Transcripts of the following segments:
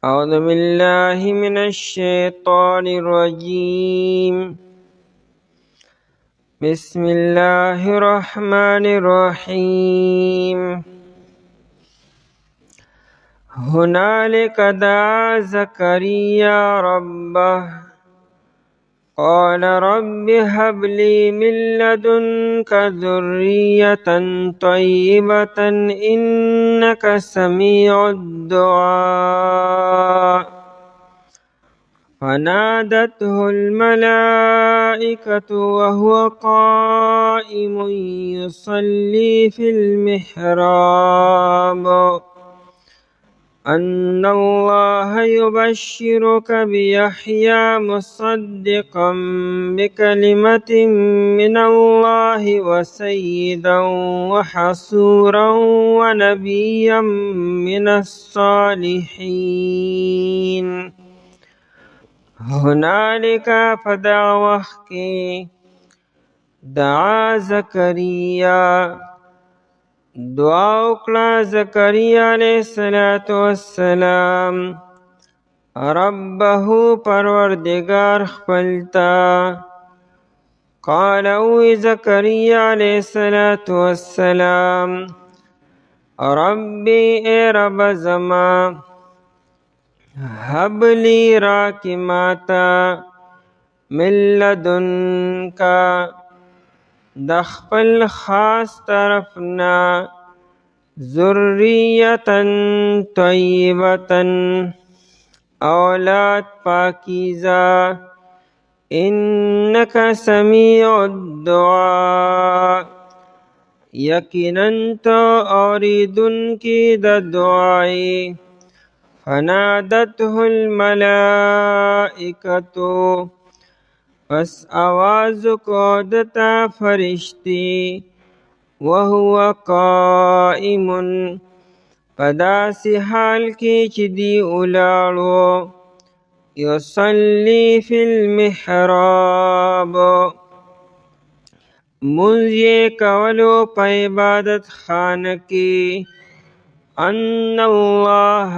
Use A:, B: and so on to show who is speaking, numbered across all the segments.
A: أعوذ بالله من الشيطان الرجيم. بسم الله الرحمن الرحيم. هنالك دعا زكريا ربه قال رب هب لي من لدنك ذرية طيبة إنك سميع الدعاء. فنادته الملائكة وهو قائم يصلي في المحراب أن الله يبشرك بيحيى مصدقا بكلمة من الله وسيدا وحصورا ونبيا من الصالحين. هنالك فدع وخي دعا زكريا دعا وکړه زکریا علیہ السلام ربه پروردگار خپلتا. قال اوی زکریا علیہ السلام ربی اے رب زما هب لی راکی ماتا من لدنکا د خپل خاص طرفنا ذریتن طیبتن اولاد پاکیزا انک سمیع الدعاء یقینا تو اوریدن کی د دعائی. فنادته الملائکتو پس آواز کو دتا فرشتی وهو قائم پداسی حال کی چی دی اولارو یصلی فی المحراب منزی کولو پا عبادت خانکی ان اللہ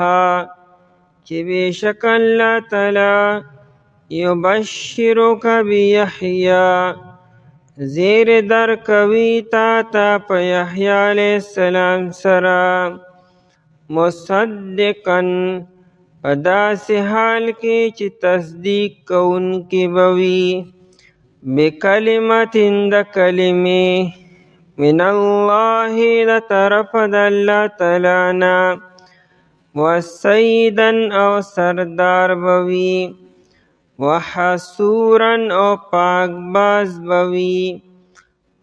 A: چی بیشک اللہ تعالی یبشرک بیحیی زیر در کوي تا په یحیی علیہ السلام سره مصدقا په داسې حال کې چې تصدیق کوونکی به وي بکلمت د کلمې من الله د طرف د الله تعالی نه وسیدا او سردار به وي وحصورا او پاک باز بوی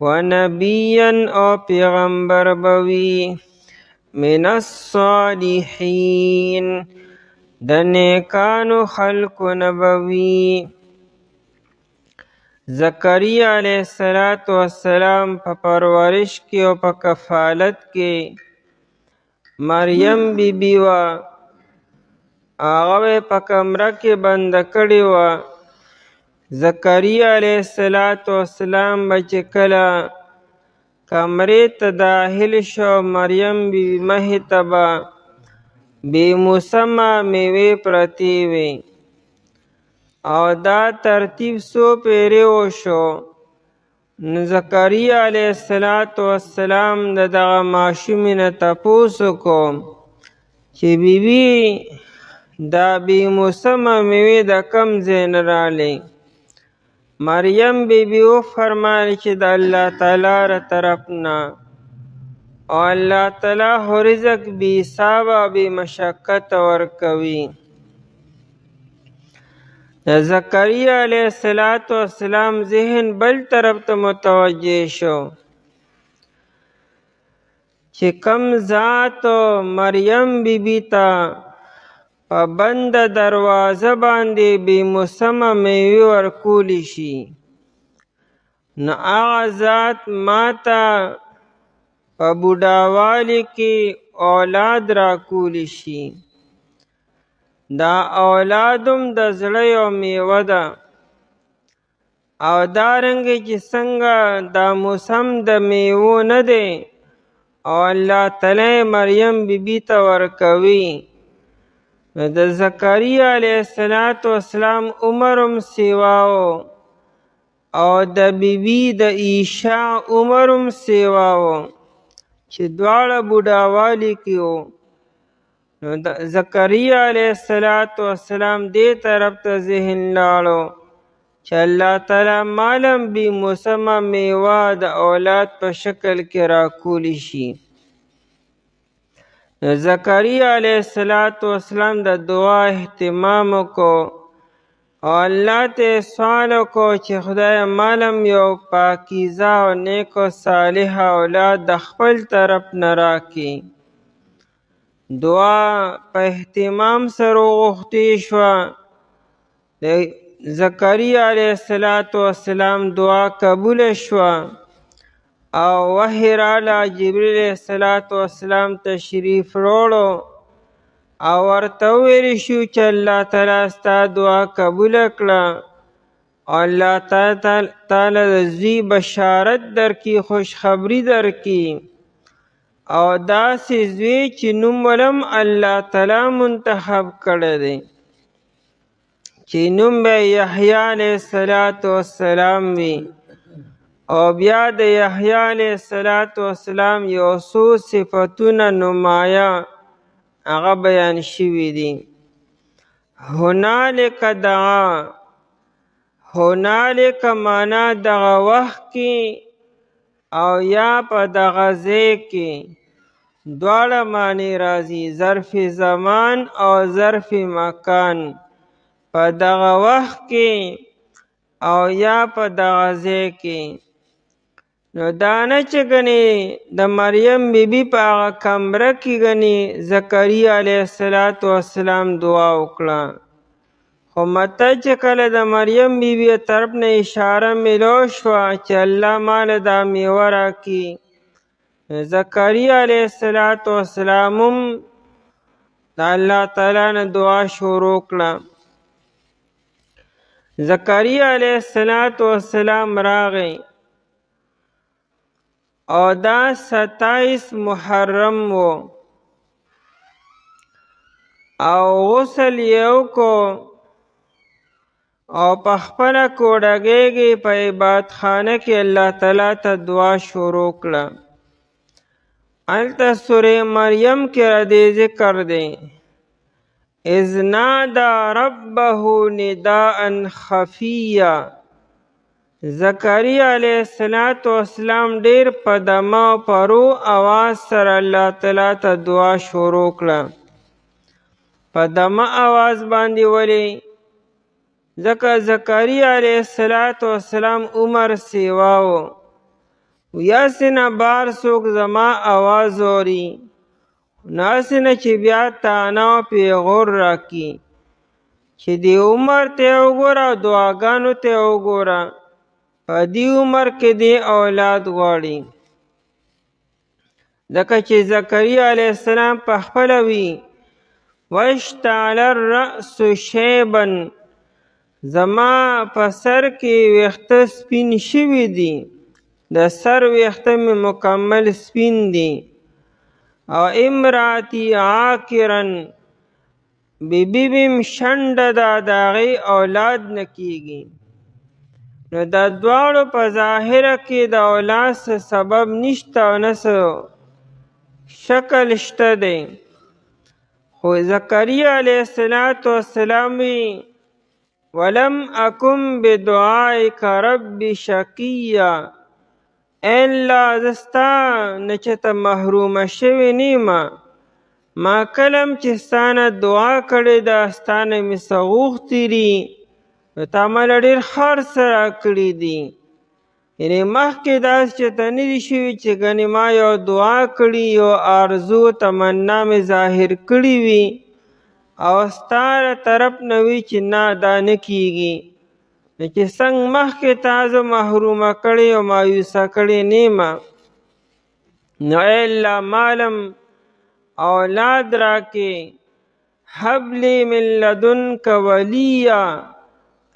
A: ونبیا او پیغمبر بوی من الصالحین د نیکانو خلقو نبوی. زکریا علیہ السلام په پرورش کې او په کفالت کې مریم بی بی وا هغه په کمره کې بند کړې وه. زکریا علیہ السلام به چې کله کمرې ته داخل شو مریم بی بی مخې ته به بې موسمه میوې پرتې وې او دا ترتیب څو پیرې وشو. نو زکریا علیہ السلام د دغه ماشومې نه تپوس وکړو چې بیبي دا بی موسمه میوې د کم ځای نه راغلې. مریم بی بی وفرمایل چې د الله تعالی له طرف نه او الله تعالی خو رزق بې حسابه بې مشقته ورکوي. د زکریا علیہ السلام ذهن بل طرف ته متوجه شو چې کم ذات مریم بی بی ته په بند دروازه باندې بې موسمه میوې ورکولی شي نو هغه ذات ماته په بوډاوالي کې اولاد راکولی شي. دا اولادم د زړه یو میوه ده او دارنګې چې څنګه دا موسم د میوو نه دی او الله تعالی مریم بی بی ته ورکوي د زکریا علیه السلام عمر هم سیواو او د بیبي د عیشا عمر هم سیواو چې دواړه بوډاوالي کې وو. نو د زکریا علیه السلام دې طرف ته ذهن لاړو چې الله تعالی مالم بی موسمه میوه د اولاد په شکل کې راکولی شي. نو زکریا علیه السلام د دعا اهتمام وکړو او الله ته سوال وکړو چې خدای مالم یو پاکیزه او نیک او صالح اولاد د خپل طرف نه راکړي. دعا په اهتمام سره وغوښتې شوه. د زکریا علیه السلام دعا قبول شوه او وحی راله، جبریل علیه السلام تشریف راوړو او ورته وویل شو چې الله تعالی ستا دعا قبول کړه او الله تعالی د زوی بشارت درکړي، خوشخبری درکړي او داسې زوی چې نوم ولم الله تعالی منتخب کړی دی چې نوم به یحیی علیه السلام وي. او بیا د یحیی علیه السلام یو څو صفتونه نمایه هغه بیان شوي دي. هنالک دعا، هنالک معنا دغه وخت کې او یا په دغه ځای کې دواړه معنی راځي، ظرف زمان او ظرف مکان. په دغه وخت کې او یا په دغه ځای کې. نو دا نه چې ګنې د مریم بیبي په هغه کمره کې ګنې زکریا علیه السلام دعا وکړه، خو مته چې کله د مریم بیبي طرف نه اشاره میلو شوه چې الله مال دا میوه راکړي، زکریا علیه السلام هم د الله تعالی نه دعا شروع کړه. زکریا علیه السلام راغی او دا 27 محرم و او غسل یې وکړو او په خپله کوډګۍ کې په عبادتخانه کې الله تعالی ته دعا شروع کړه. هلته سورې مریم کې را دې ذکر دی، اذ نادى ربه نداء خفیا. زکریا علیه السلام ډیر په دمه او پرو آواز سره الله تعالی ته دعا شروع کړه. په دمه آواز باندې ولې؟ ځکه زکریا علیه السلام عمر سیواو، یاسې نه بار څوک زما آواز اوري، ناسې نه چې بیا تانا او پیغور راکړي چې دې عمر ته وګوره او دعاګانو ته وګوره، په دې عمر کې دې اولاد غواړي. ځکه چې زکریا علیه السلام په خپله وي واشتعل الرأس شیبا، زما په سر کې ویښته سپین شوي دي، د سر ویښته مې مکمل سپین دي. او امراتی عاقرن، بیبی بیم شنډه ده، د هغې اولاد نه کیږي. نو دا دواړو په ظاهره کې د اولاد څه سبب نشته او نه څه شکل شته دی. خو زکریا علیه السلام وی ولم اکن بدعائک رب شقیا، اے الله زه ستا نه چې ته محرومه شوې نیمه، ما کلم چې ستا نه دعا کړې ده، ستا نه مې څه غوښتي دي، نو تا ماله ډېر ښه څه راکړي دي. یعنې مخکې داسې چې ته نه دي شوي چې ګنې ما یو دعا کړي، یو آرزو تمنا مې ظاهر کړي وي او ستا له طرف نه وي چې نه دا نه کیږي، نو چې څنګه مخکې تا زه محرومه کړې او مایوسه کړې نیمه، نو ای الله مالم اولاد راکې. هب لی من لدنک ولیا،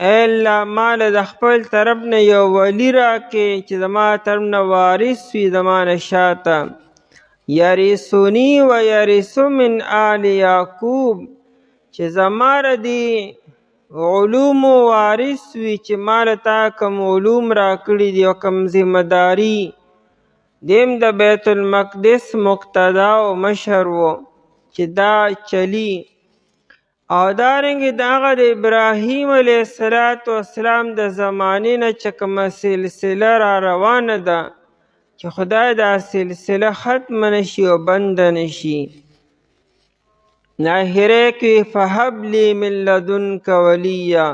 A: ای الله مال د خپل طرف نه یو ولی راکې چې زما طرف نه وارث وي زما نه شاته. یرثنی و یرث من آل یعقوب، چې زما ردي علوم وارث وي چې مال تا کوم علوم راکړي دي او کوم ذمہداري دیم د بیت المقدس مقتدا او مشر و چې دا چلی او دارنګې د هغه د ابراهیم علیه السلام د زمانې نه چې کومه سلسله را روانه ده چې خدای دا سلسله ختمه نشي او بنده نشي. ناهره کې فهب لی من لدنک ولیا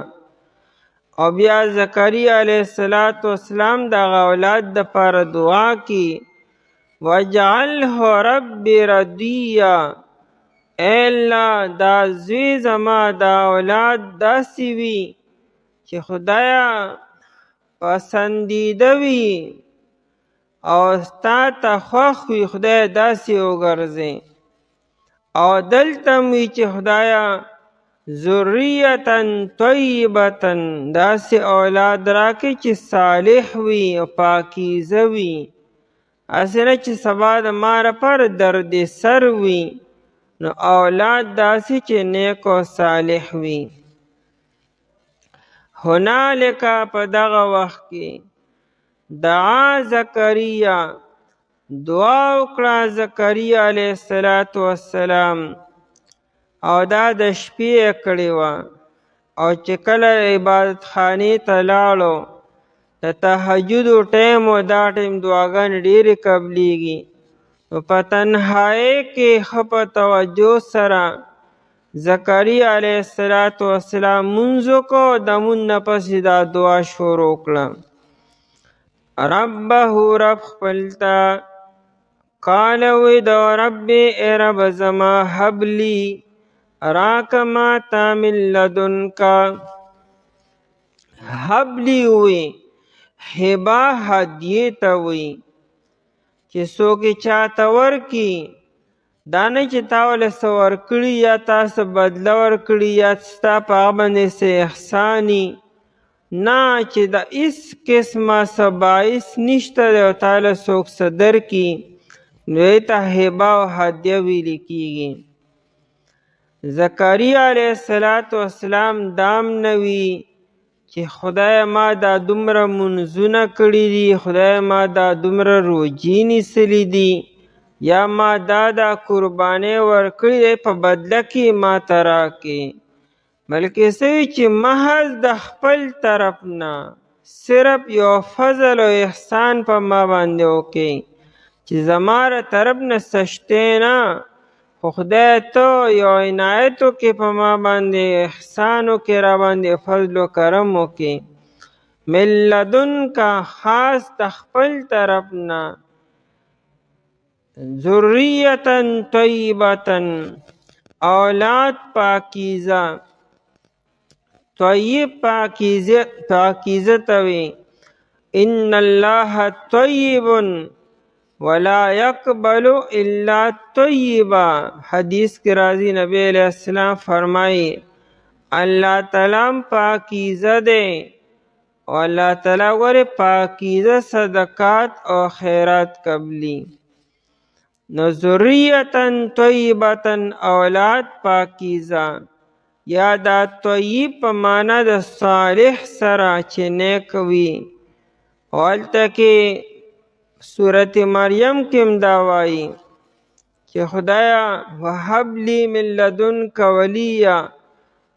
A: او بیا زکریا علیه السلام د هغه اولاد دپاره دعا کی وجعله رب رضیا اے الله دا زوی زما دا اولاد داسې وي چې خدایا پسندیده وي او ستا ته خوښ وي خدای داسې وګرځې او دلته وي چې خدایا ذریتا طیبتا داسې اولاد راکړي چې صالح وي او پاکیزه وي هسې نه چې سبا د ما لپاره درد سر وي نو اولاد داسې چې نیک او صالح وي. هنالک په دغه وخت کې دعا زکریا دعا وکړه زکریا علیه السلام او دا د شپې کړې وه او چې کله عبادت خانې ته لاړو د تهجدو ټیم و دا ټیم دعاګانې ډېرې قبلیږي نو په تنهایۍ کې ښه په توجه سره زکریا علیه السلام مونځ وکړو د مونځ نه پسې دا دعا شروع کړه ربه رب خپل ته قال وی دا رب ای رب زما حبلی راک ما تا من لدنکا حبلی وی حبا هدیه ته وی چې څوک چاته ورکي دا نه چې تا ول څه ورکړي یا تاسو بدله ورکړي یا ستا په هغه باندې څه احساني نه چې د هېڅ قسمه څه باعث نشته دی او تا له څوک څه درکي نو دې ته هبه او هدیه ویلې کېږي. زکریا علیه السلام دام نه وي چې خدای ما دا دومره منځونه کړي دي خدای ما دا دومره روجې نیسلي دي یا ما دا قربانۍ ورکړي دی په بدله کې ما ته راکړي بلکې څه وي چې محض د خپل طرف نه صرف یو فضل او احسان په ما باندې وکړي چې زما له طرف نه څه شتی نه خو خدای ته یو عنایت وکړي په ما باندې احسان وکړي را باندې فضل و کرم وکړي من لدنکه خاص د خپل طرف نه ذریتا طیبتا اولاد پاکیزه طیب پاکیزه ته وي ان الله طیب ولا يقبل الا طیبا حدیث کې راځي نبی علیہ السلام فرمایي الله تعالی پاکیزه دی او الله تعالی ګوره پاکیزه صدقات او خیرات قبلی نو ذریتا طیبتا اولاد پاکیزه یا دا طیب په معنا د صالح سره چې نیک وي او هلته کې سورت مریم کې هم دا وایي چې خدایا وهب لی من لدنک ولیا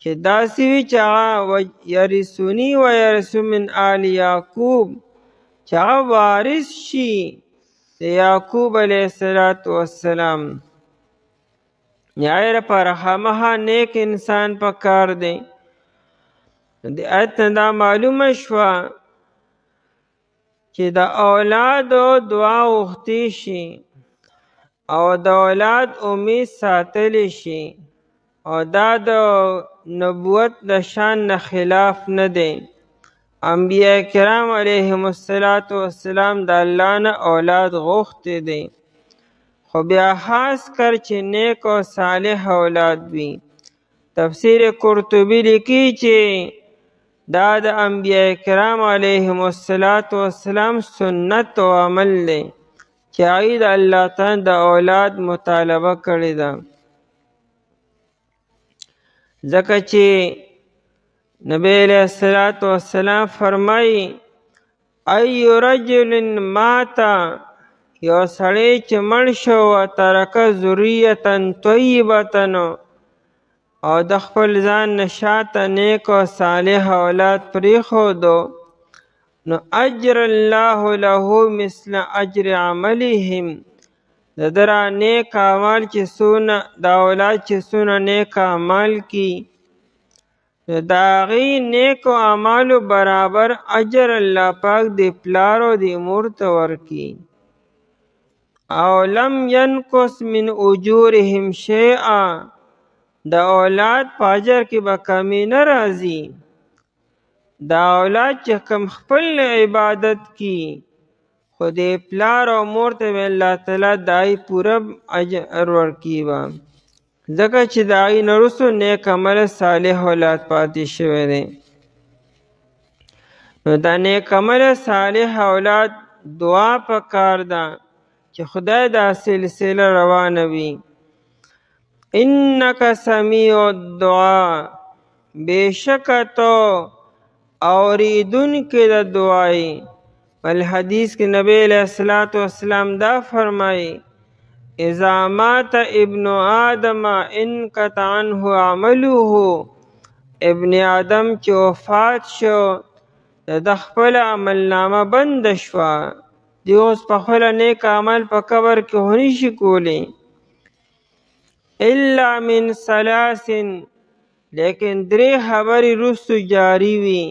A: چې داسې وي چې هغه یرثني و یرث من آل یعقوب چې هغه وارث شي د یعقوب علیه السلام یې لپاره خامخا نیک انسان پکار دی. د آیت نه دا معلومه شوه چې د اولادو دعا غوښتی شي او د اولاد امید ساتلی شي او دا د نبوت د شان نه خلاف نه دی. انبیاء کرام علیهم السلام د الله نه اولاد غوښتی دی خو بیا خاص کر چې نیک او صالح اولاد وي. تفسیر قرطبی لیکي چې دا د انبیاء کرام علیهم السلام سنت او عمل دی چې هغوی د الله تعالی د اولاد مطالبه کړې ده. ځکه چې نبی علیہ الصلوۃ والسلام فرمایي ای رجل ماتا یو سړی چې مړ شو وترکه ذریة طیبة او د خپل ځان نه شاته نیک او صالح اولاد پرېښودو نو اجر الله له مثل اجر عملهم د ده را نیک اعمال چې څونه د اولاد چې څونه نیک اعمال کی نو د هغې نیکو اعمالو برابر اجر الله پاک د پلار او د مور ته ورکي او لم ینقص من اجورهم شیئا د اولاد په اجر کې به کمی نه راځي دا اولاد چې کم خپل عبادت کی خو د پلار او مور ته به الله تعالی دای پوره اجر ورکي به ځکه چې د هغې نه وروسته نیک عمله صالح اولاد پاتې شوی دی نو دا نیک عمله صالح اولاد دعا پکار ده چې خدای دا سلسله روانه وي انک سمیع الدعا بېشکه تو اوریدونکی د دعای بل حدیث کې نبی علیہ الصلوۃ والسلام دا فرمایي اذا مات ابن آدم انقطع عنه عمله ابن آدم چې وفات شو د خپل عمل نامه بند شوه دی اوس په خپله نیک عمل په قبر کې هونی شي کولی الا من ثلاث لیکن درې خبرې وروستو جاری وي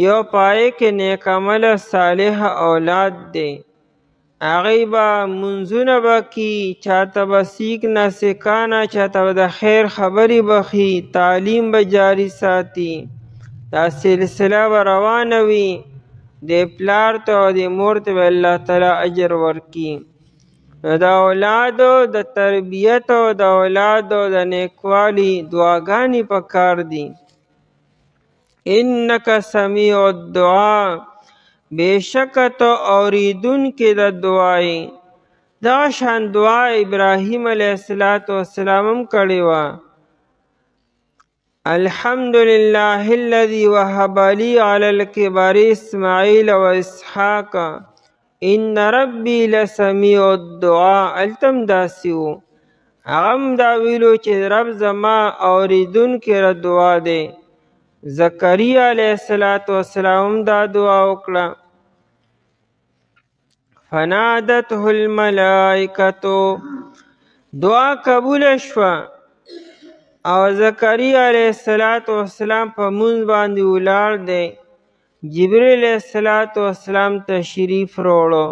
A: یو پای کې نیک عمل صالح اولاد دی هغې به منځونه به کي چاته به سیک ناسکانه چاته به د خیر خبرې به ښي تعلیم به جاری ساتي دا سلسله به روانه وي د پلار ته او د مور ته به الله تعالی اجر ورکي د اولادو د تربیت او د اولادو د نیکوالي دعاګانې پکار دي انک سمیع الدعا بېشکه تو اوریدونکی د دعای دغه شان دعا ابراهیم علیه السلام هم کړې وه الحمد لله الذي وهب لي على الكبر اسماعیل و اسحاق ان ربي لسمیع الدعا التم داسې و هغه هم دا ویلو چې رب زما اوریدونکی د دعا دی زکریا علیه السلام دا دعا وکړه فنادته الملائکتو دعا قبول شوه او زکریا علیه السلام په مونځ باندې ولاړ دی جبریل علیه السلام تشریف راوړو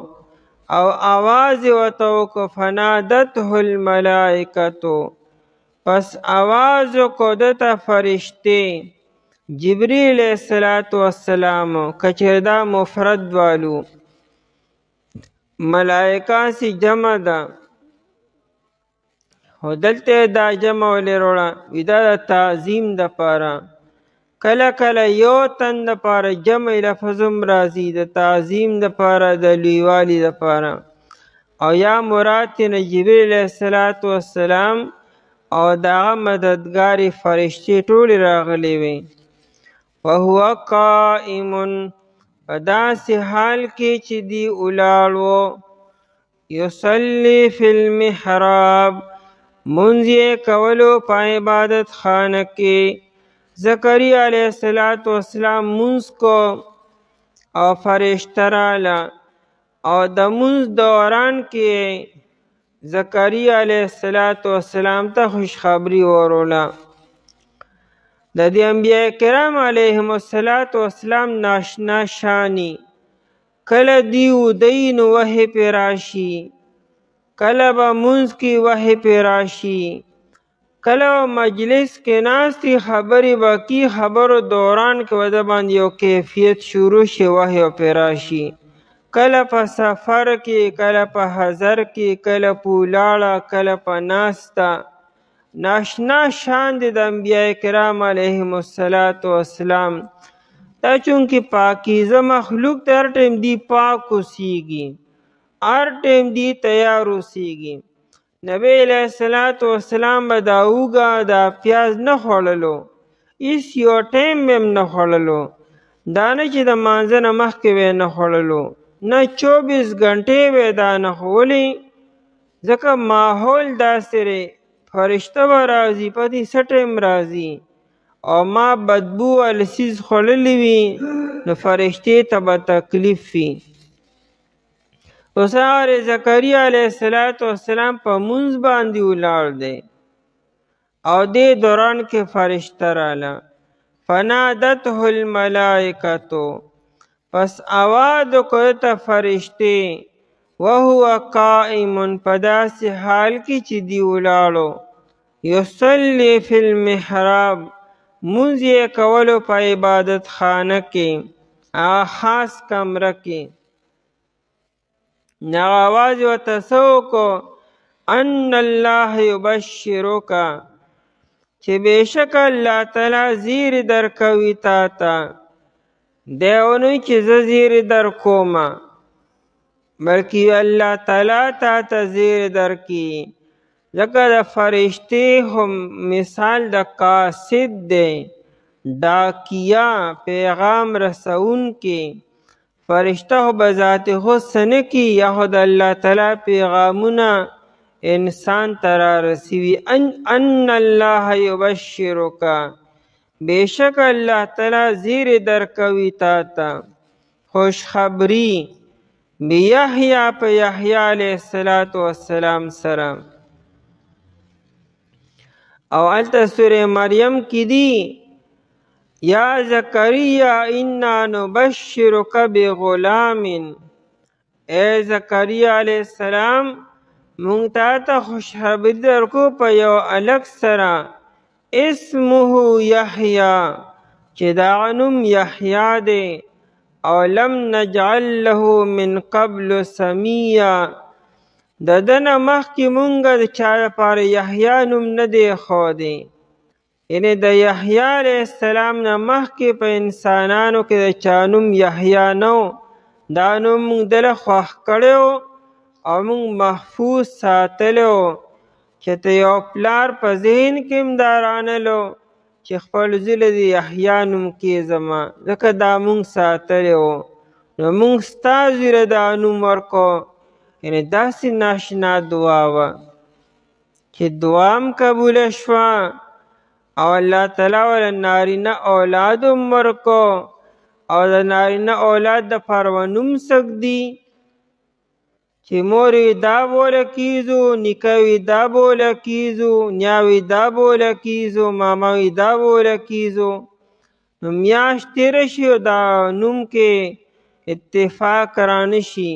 A: او آواز یې ورته وکړو فنادته الملائکتو پس آواز وکړو ده ته فرشتې جبریل علیه السلام که چېرې دا مفرد والو ملائکه سی جمع ده خو دلته دا جمع ولې راوړه وي دا د تعظیم دپاره کله کله یو تن دپاره جمع لفظ هم راځي د تعظیم دپاره د لویوالي دپاره او یا مراد ترې جبریل علیه السلام او د هغه مددګارې فرشتې ټولې راغلې وې وهو قائم په داسې حال کې چې دی ولاړ و یصلي فی المحراب منځ یې کولو په عبادت خانه کې زکریا علیه السلام منځ کو او فرشته راله او د منځ دوران کې زکریا علیه السلام ته خوشخبري وروله د دې انبیاء کرام علیهم السلام ناشنا شانی کله دی ودی نو وحی پې راشي کله به منځ کې وحی پې راشي کله مجلس کې ناستې خبرې به کی خبرو دوران کې به د باندې یو کیفیت شروع شي وحی پې راشي کله په سفر کې کله په حضر کې کله په ولاړه کله په ناسته ناشنا شان دی د انبیاء کرام علیهم السلام دا چونکې پاکیزه مخلوق ته هر ټیم دی پاک اوسیږي هر ټیم دی تیار اوسیږي نبی علیہ السلام به دا اوږه دا پیاز نه خوړلو، هېڅ یو ټایم به هم نه خوړلو. دا نه چې د مانځه نه مخکې به یې نه خوړلو، نه 24 ګنټې به یې دا نه خو. ولې؟ ځکه ماحول داسې دی، فرشته به راځي په دې څه ټایم راځي، او ما بدبو واله څیز خوړلی وي نو فرشتې ته به تکلیف وي. اوس هغه زکریا علیه السلام په مونځ باندې ولاړ دی او دې دوران کې فرشته راله. فنادته الملائکتو، پس آواز وکړ ته فرشتې، وهو قائم، په داسې حال کې چې دی ولاړو، یصلی فی المحراب، مونځ یې کولو په عبادت خانه کې، هغه خاص کمره کې. هغه آواز یې ورته څه وکړو، ان الله یبشرک، چې بېشکه الله تعالی زیری درکوي تا ته. دی ونه چې زه زیری در کومه، بلکې الله تعالی تا ته زیری درکي. ځکه د فرشتې هم مثال د قاصد دی، ډاکیه، پیغام رسونکي. فرشته خو به ذات خود څه نه کي، یا خو د الله تعالی پیغامونه انسان ته را رسوي. ان الله یبشرک، بېشک الله تعالی زیری درکوي تا ته، خوشخبري بیحیی، په یحیی علیه السلام سره. او هلته سوره مریم کې دی، یا زکریا انا نبشرک بغلام، اے زکریا علیه السلام مونږ تا ته خوشخبري درکو په یو هلک سره، اسمه یحیی، چې د هغه نوم یحیی دی، او لم نجعل له من قبل سمیا، د ده نه مخکې مونږ د چا لپاره یحیی نوم نه دی ښودی. یعنې د یحیی علیه السلام نه مخکې په انسانانو کې د چا نوم یحیی نه و. دا نوم مونږ دله خوښ کړی و او مونږ محفوظ ساتلی و، چې ته یو پلار په ذهن کې هم دا رانلو چې خپل زوی له د یحیی نوم کېږدمه، ځکه دا مونږ ساتلی و. نو مونږ ستا زوی له دا نوم ورکړو. یعنې داسې ناشنا دعا وه چې دعا هم قبوله شوه، او الله تعالی وله نارینه اولاد هم ورکړو، او د نارینه اولاد دپاره به نوم ږدي، چې مور وي دا بوله کېږدو، نیکه وي دا بوله کېږدو، نیا وي دا بوله کېږدو، ماما وي دا بوله کېږدو. نو میاشت تېره شي او دا نوم کې اتفاق رانه شي،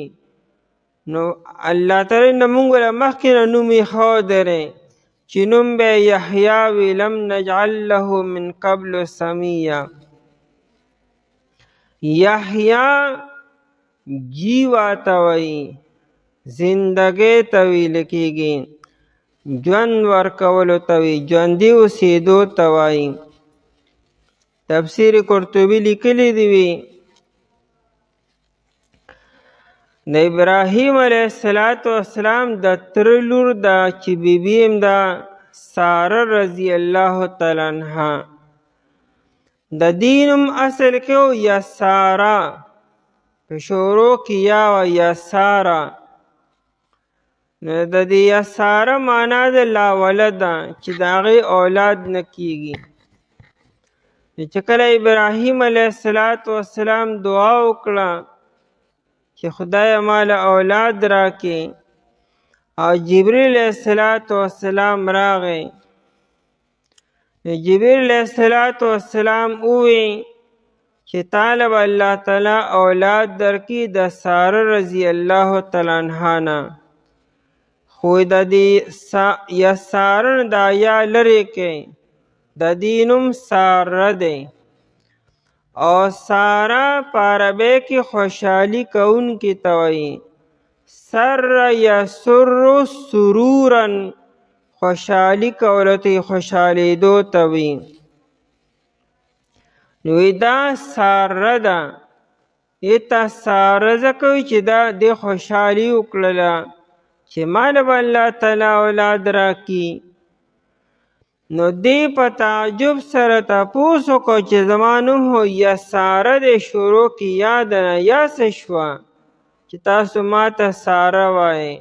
A: نو الله تعالی نه مونږ له مخکې نه نوم ایښودی دی چې نوم به یې یحیی وي، لم نجعل له من قبل سمیا. یحیی جیوا ته وایي، زندګۍ ته ویل کېږي، ژوند ورکولو ته وایي، ژوندي اوسېدو ته وایي. تفسیر قرطبي لیکلی دی وي د ابراهیم علیه السلام د تره لور ده چې بیبي هم ده ساره رضی الله تعالی عنها. د دې نوم اصل کې و یساره، په شروع کې یا وه یساره. نو د دې یساره معنا د لاولده، چې د هغې اولاد نه کېږي. چې کله ابراهیم علیه السلام دعا وکړه چې خدایه ما له اولاد راکړې، او جبریل علیه السلام راغی. جبریل علیه السلام ووی چې تاله به الله تعالی اولاد درکړي د ساره رضی الله تعالی عنها نه، خو د دې یساره نه دا یا لرې کړئ، د دې نوم ساره دی. او ساره په عربۍ کې خوشحالي کوونکي ته وایي. سر یسر سرورا، خوشحالي کولو ته خوشحالېدو ته وایي. نو دا ساره ده، دې ته ساره ځکه وایي چې دا دې خوشحالي وکړله، چې مال به الله تعالی اولاد راکي. نو دی په تعجب سره تپوس وکړو چې زما نوم خو یساره دی، شروع کې یا ده نه یا څه شوه چې تاسو ما ته ساره وایئ.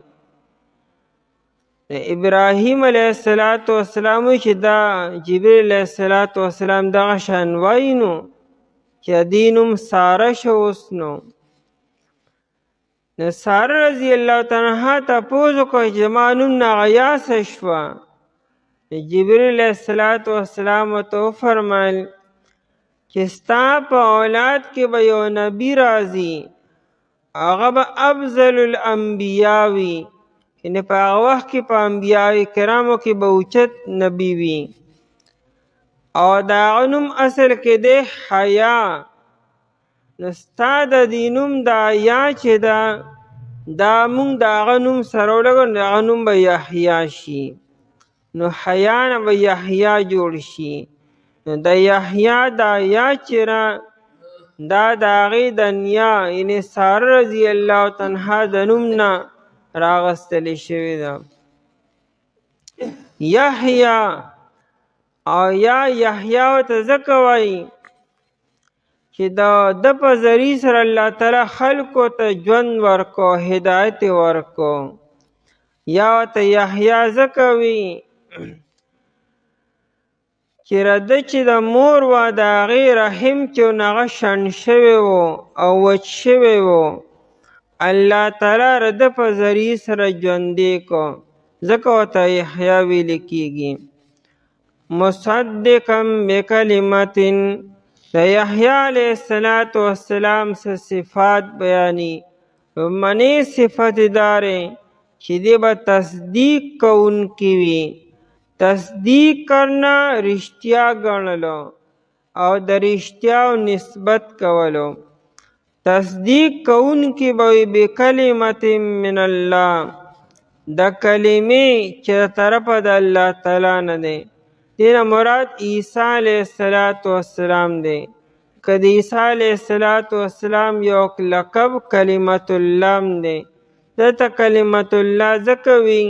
A: ابراهیم علیه السلام چې دا جبریل علیه السلام دغه شان وایي نو چې دې نوم ساره شو اوس نو. نو ساره رضی الله تعالی عنها تپوس وکړو چې زما نوم نه هغه یا څه شوه. جبریل علیه السلام ورته وفرمیل چې ستا په اولاد کې به یو نبی راځي، هغه به افضل الانبیا وي، یعنې په هغه وخت کې په انبیاء کرامو کې به اوچت نبی وي. او د هغه نوم اصل کې دی حیا. نو ستا د دې نوم دا یا چې ده دا مونږ د هغه نوم سره ولګو، د هغه نوم به یحیا شي. نو حیا نه به یحیا جوړ شي. نو د یحیا دا یا چې دا د هغې د نیا یعنې ساره رضی الله تعالی عنها د نوم نه راغستلی شوې ده. یحیا او یا یحیا ورته ځکه وایي چې د په ذریعې سره الله تعالی خلکو ته ژوند ورکو، هدایت یې ورکو. یا ورته یحیا ځکه وي چې رده چې د مور وه د هغې رحم چې و نو هغه شنډ شوی و او وچ شوی و، الله تعالی رده په ذریعې سره ژوندی کو، ځکه ورته یحیا ویل کېږي. مصدقا بکلمت د یحیا علیه السلام څه صفات بیاني. منې صفت دارې چې دی به تصدیق کوونکی وي. تصدیق کرنا رښتیا ګڼلو او د رښتیاو نسبت کولو. تصدیق کوونکی به وي بکلمت من الله، د کلمې چې د طرفه د الله تعالی نه دی. دې نه مراد عیسی علیه السلام دی. که د عیسی علیه السلام یو لقب کلمت الله دی. دته کلمت الله ځکه وي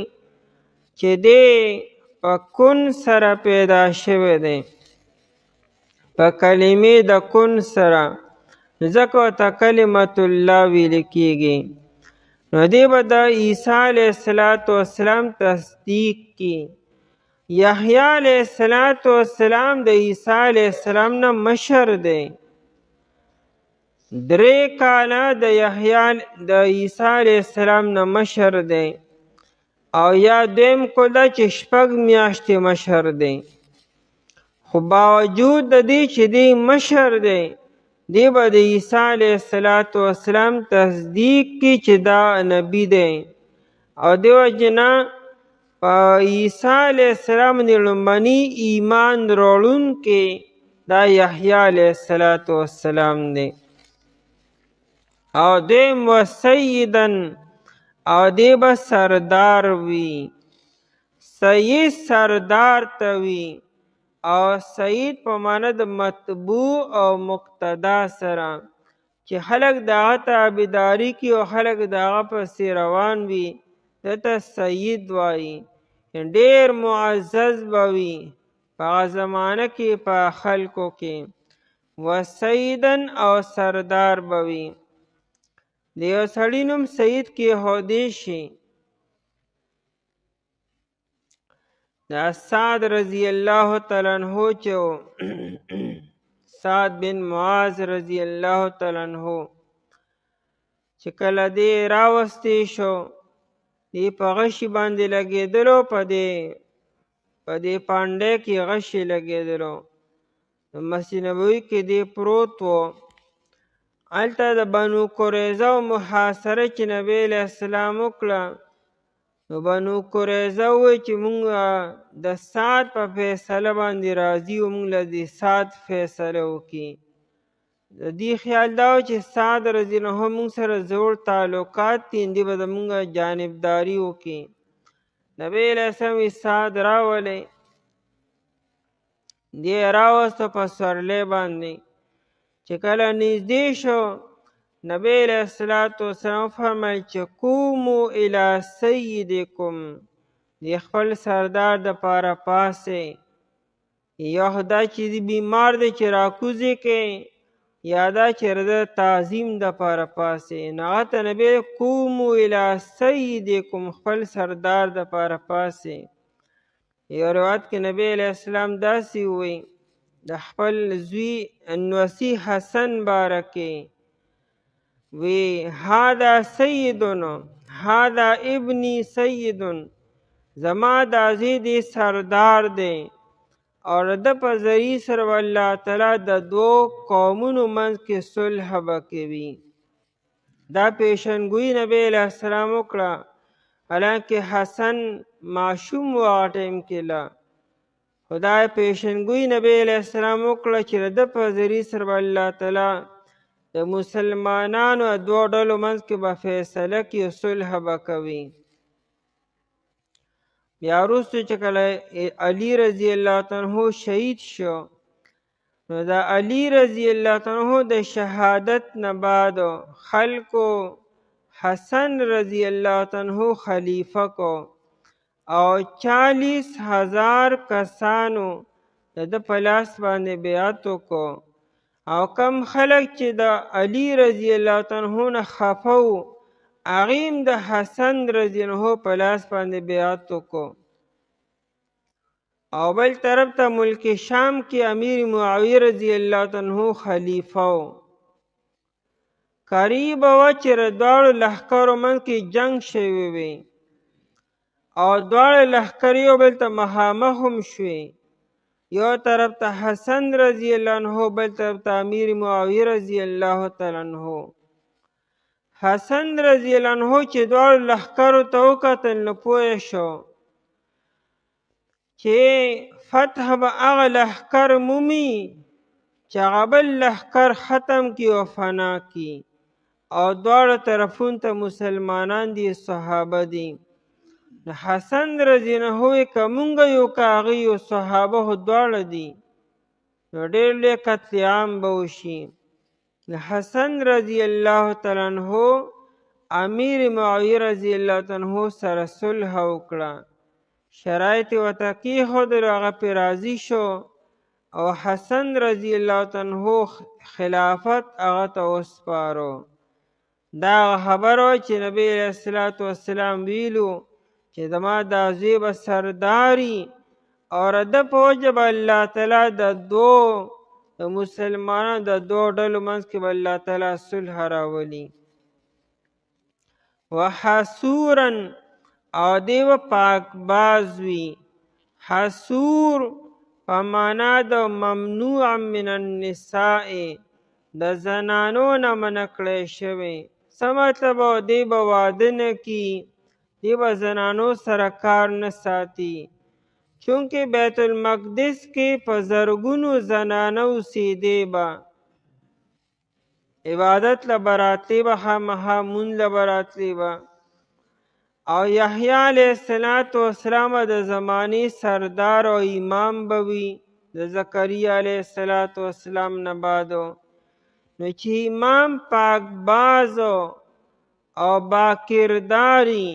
A: چې دی په کن سره پیدا شوی دی، په کلمې د کن سره، ځکه ورته کلمت الله ویل کېږي. نو دی به د عیسی علیه السلام تصدیق کی. یحیی علیه السلام د عیسی علیه السلام نه مشر دی. 3 کاله د عیسی علیه السلام نه مشر دی. او یا دویم کول دا چې 6 میاشتې مشر دی. خو باوجود د دې چې دی مشر دی، دی به د عیسی علیه السلام تصدیق کی چې دا نبی دی. او دی وجې نه په عیسی علیه السلام باندې لومړني ایمان راوړونکی دا یحیی علیه السلام دی. او دویم وسیدن، او دی به سردار وي. سید سردار ته وي، او سید په معنی د متبوع او مقتدا سره، چې خلک د هغه تابعداري کوي او خلک د هغه پسې روان وي، دته سید وایي. ډېر معزز به وي په هغه زمانه کې په خلکو کې. وسیدن او سردار به وي. د یو سړي نوم سید کېښودی شي. دا سعد رضی الله تعالی عنہ چې سعد بن معاذ رضی الله تعالی عنہ چې کله دی راوستی شو، دی په غشي باندې لګېدلو، په دې پانډۍ کې غشي لګېدلو. مسجد نبوي کې دی پروت و. هلته د بنو قریظه و محاصره چې نبی علیه السلام وکړه، نو بنو قریظه وویل چې مونږ د سعد په فیصله باندې راضي و، مونږ له دې سعد فیصله وکړي. د دې خیال دا و چې سعد رضی الله عنه مونږ سره زوړ تعلقات دي، دی به زمونږ جانبداري وکړي. نبی علیه السلام وی سعد راولئ. دی راوسته په سورلۍ باندې. چې کله نږدې شو، نبی علیہ الصلوۃ والسلام فرمایل چې قومو الی سیدکم، د خپل سردار دپاره پاسې، یا خو دا چې بیمار دی چې راکوزې کوي، یا دا چې د تعظیم دپاره پاسې. نو هغه ته نبی قومو الی سیدکم، خپل سردار دپاره پاسې. یو روایت کې نبی علیہ السلام داسې ووایي د خپل زوی نوسی حسن باره کې، وی هذا سیدن، هذا ابنی سیدن، زما دا زوی دی سردار دی، او د په ذریعې سره به الله تعالی د دوو قومونو منځ کې صلح به کوي. دا پیشنګویي نبی علیہ السلام وکړه، حالانکه حسن معشوم و هغه ټایم کې لا، خو دا پیشنګویي نبی علیہ السلام وکړه چې د په ذریعې سره به الله تعالی د مسلمانانو دوو ډلو منځ کې به فیصله کوي او صلح به کوي. بیا وروسته چې کله علي رضی الله عنه شهید شو، نو د علي رضی الله عنه د شهادت نه بعد خلکو حسن رضی الله عنه خلیفه کو، او 40,000 کسانو د په لاس باندې بیعت وکړو، او کم خلک چې د علي رضی الله عنه نه خفه وو، هغې هم د حسن رضی الله عنه په لاس باندې بیعت وکړو. او بل طرف ته ملک شام کې امیر معاویه رضی الله عنه خلیفه و. قریب وه چې د دواړو لښکرو منځ کې جنګ شوی وي، او دواړه لښکرې یو بل ته مخامخ هم شوې، یو طرف ته حسن رضی الله عنه، بل طرف ته امیر معاویه رضی الله تعالی عنه. حسن رضی الله عنه چې دواړو لښکرو ته وکتل، نو پوه شو چې فتح به هغه لښکر مومي چې هغه بل لښکر ختم کړي او فنا کړي، او دواړو طرفونو ته مسلمانان دي، صحابه دي. حسن رضی الله عنه که مونږ یو که هغه یو، صحابه خو دواړه دي، نو ډېر لوی قتل عام به وشي. حسن رضی الله تعالی عنه امیر معاویه رضی الله عنه سره صلح وکړه، شرایط یې ورته کېښودل، هغه پرې راضي شو، او حسن رضی الله عنه خلافت هغه ته وسپارو. دا خبره وه چې نبی علیه الصلاة والسلام ویلو چې زما دا زوی به سرداري، او د په وجه به الله تعالی د دوو مسلمانانو د دوو ډلو منځ کې به الله تعالی صلح راولي. وحسورا، او دی به پاکباز وي. حسور په معنا د ممنوع من النساء، د زنانو نه منع کړی شوی. څه مطلب؟ دی به واده نه کي، دی به زنانو سره کار نه ساتي، چونکې بیت المقدس کې په زرګونو زنانه اوسېدې به، عبادت له به راتلې به، خامخا مونځ له به راتلې به. او یحیی علیه السلام د زمانې سردار او امام به وي د زکریا علیه السلام نه بعدو. نو چې امام پاکباز او باکرداري،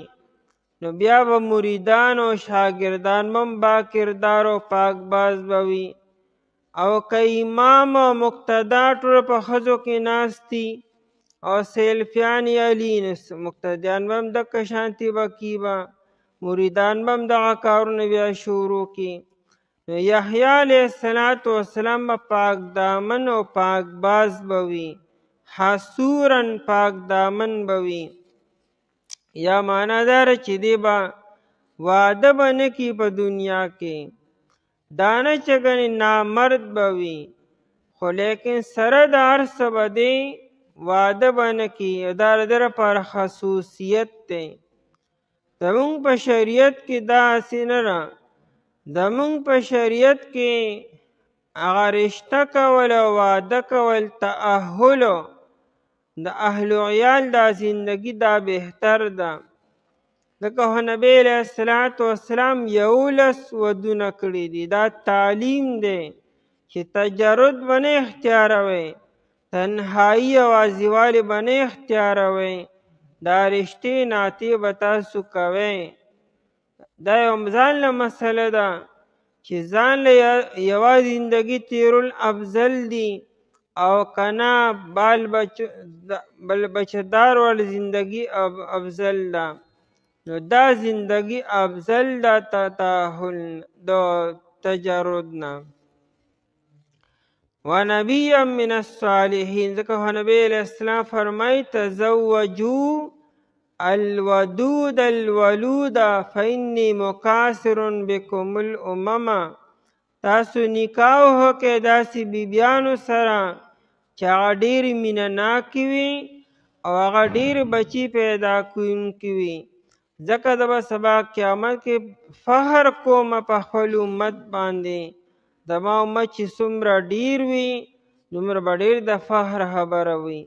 A: نو بیا به مریدان او شاگردان هم باکردار او پاکباز به وي. او که امام او مقتدا ټول په ښځو کې ناستي او سیلفیان علی، مقتدیان به هم دغه شانتې به کي به، مریدان به هم دغه کارونه بیا شروع کړي. نو یحیی علیه السلام به پاک دامن او پاکباز به وي، حسورا پاک دامن به وي. یا معنا داره چې دی به واده به نه کي په دنیا کې، دا نه چې ګنې نامرد به وي، خو لیکن سره د هر څه به دی واده به نه کي. دا د ده لپاره خصوصیت دی. زمونږ په شریعت کې دا هسې نه ده. زمونږ په شریعت کې هغه رشته کول او واده کول، تأهل د اهل عیال دا زندگی دا بهتر ده. ځکه خو نبی علیه السلام 11 ودونه کړي دي. دا تعلیم دی چې تجرد به نه اختیاروئ، تنهایی یوازیوالی به نه اختیاروئ، دا رښتې نعتې به تاسو کوئ. دا یو ځان له مسله ده چې ځان له یوازې زندګي تیرول افضل دي او کنه بل بچهدار والی زندگی افضل ده. نو دا زندگی افضل ده د تجرد نه. و نبیا من الصالحین، ځکه نبی علیہ السلام فرمای تزوجوا الودود الولود فإني مکاثر بكم الامم. تاسو نکاح وکړئ داسې بیبیانو سره چې هغه ډېرې مینه ناکې وي او هغه ډېرې بچي پیدا کوونکې وي، ځکه زه به سبا قیامت کې فخر کوم په خپل امت باندې. زما امت چې څومره ډېر وي دومره به ډېر د فخر خبره وي.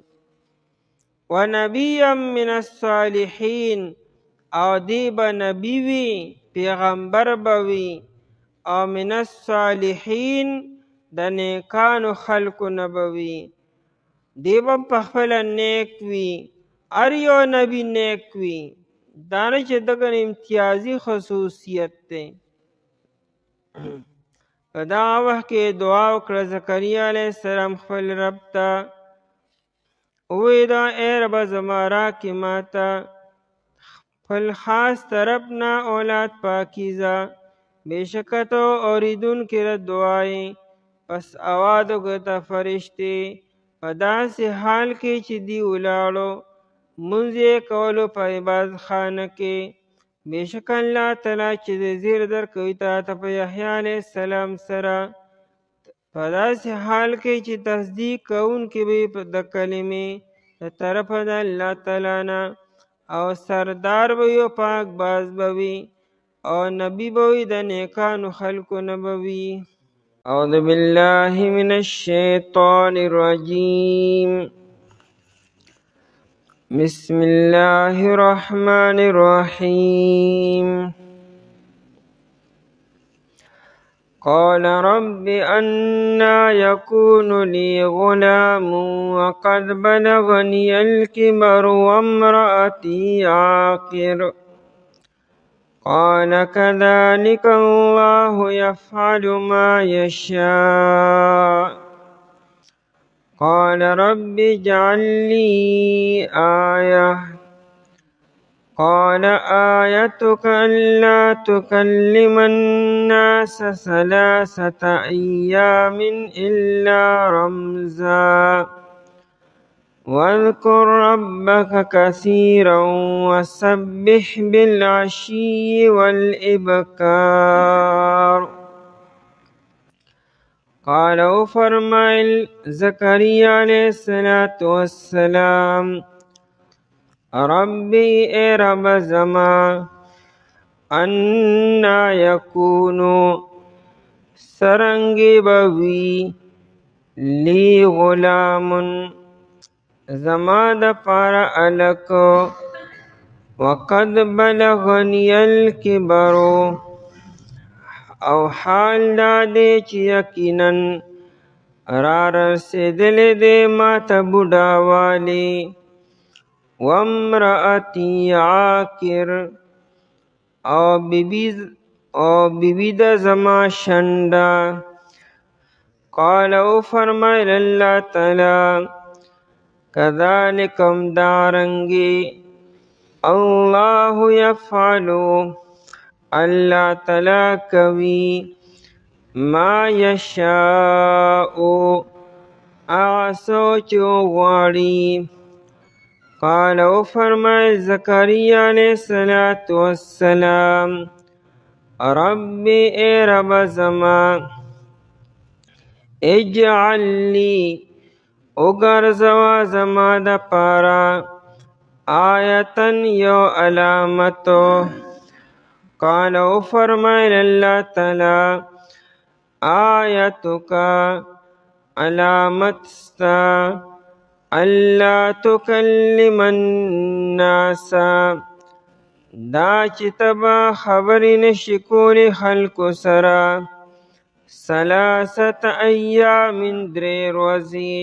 A: و نبیا من الصالحین، او دی به نبی وي، پیغمبر به وي، او من الصالحین د نیکانو خلکو نه به وي. دی به پخپله نیک وي، هر یو نبی نیک وي، دا نه چې دغه امتیازي خصوصیت دی. په دغه وخت کې دعا وکړه زکریا علیه السلام خپل رب ته، وویل ای ربه زما راکې ماته خپل خاص طرف نه اولاد پاکیزه، بېشکه ته اورېدونکې د دعا یې. پس اواز وکړه فرشتې په داسې حال کې چې دی ولاړو مونځ یې کولو په عبادت خانه کې. بېشکه الله تعالی چې د زیر درکوي تا ته په یحیی علیه السلام سره په داسې حال کې چې تصدیق کوونکي به د کلمې د طرفه د الله تعالی نه، او سردار به وي او پاک باز به وي، او نبی به وي د نیکانو خلکو نه به وي. اعوذ بالله من الشیطان الرجیم. بسم الله الرحمن الرحیم. قال رب أنا يكون لي غلام وقد بلغني الكبر وامرأتي عاقر. قال كذلك الله يفعل ما يشاء. قال رب اجعل لي آية. قال آيتك ألا تكلم الناس 3 أيام إلا رمزا واذكر ربك كثيرا وسبح بالعشي والإبكار. قال فرمائل زكريا عليه الصلاة والسلام ربي اے رب زما انا یکونو سرنگی بوی لی غلام زما د پار الکو وقد بلغنی الکبرو او حال دادے چی یقینا را رسیدل دے ما تا بڑاوالی وامرأتی عاقر او بیبی د زما شنڈا. قال او فرمائل اللہ تعالی کذالکم دارنگی اللہ یفعلو اللہ تعالی کوي ما یشاء آسو چو غواړي. قال او فرمائے زکریا علیہ السلام ربی اے رب زما اجعل لی اگرزوا زما د پارا آیتن یو علامتو. قال او فرمائے اللہ تعالی آیتکا علامت ستا اللہ تکلم الناس دا چې تبا خبری نشی کولی خلق سرا 3 ایام 3 ورځې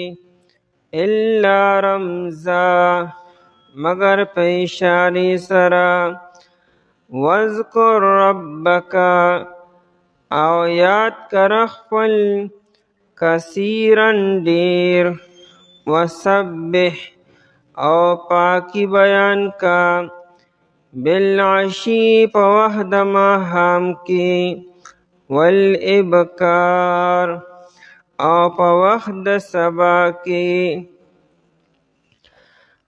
A: الا رمزا مگر په اشارې سره. واذکر ربک او یاد کر خپل کثیرا ډیر. وسبح او پاکی بیان کا بالعشی په وخت د ماښام کې. والابکار او په وخت د سبا کې.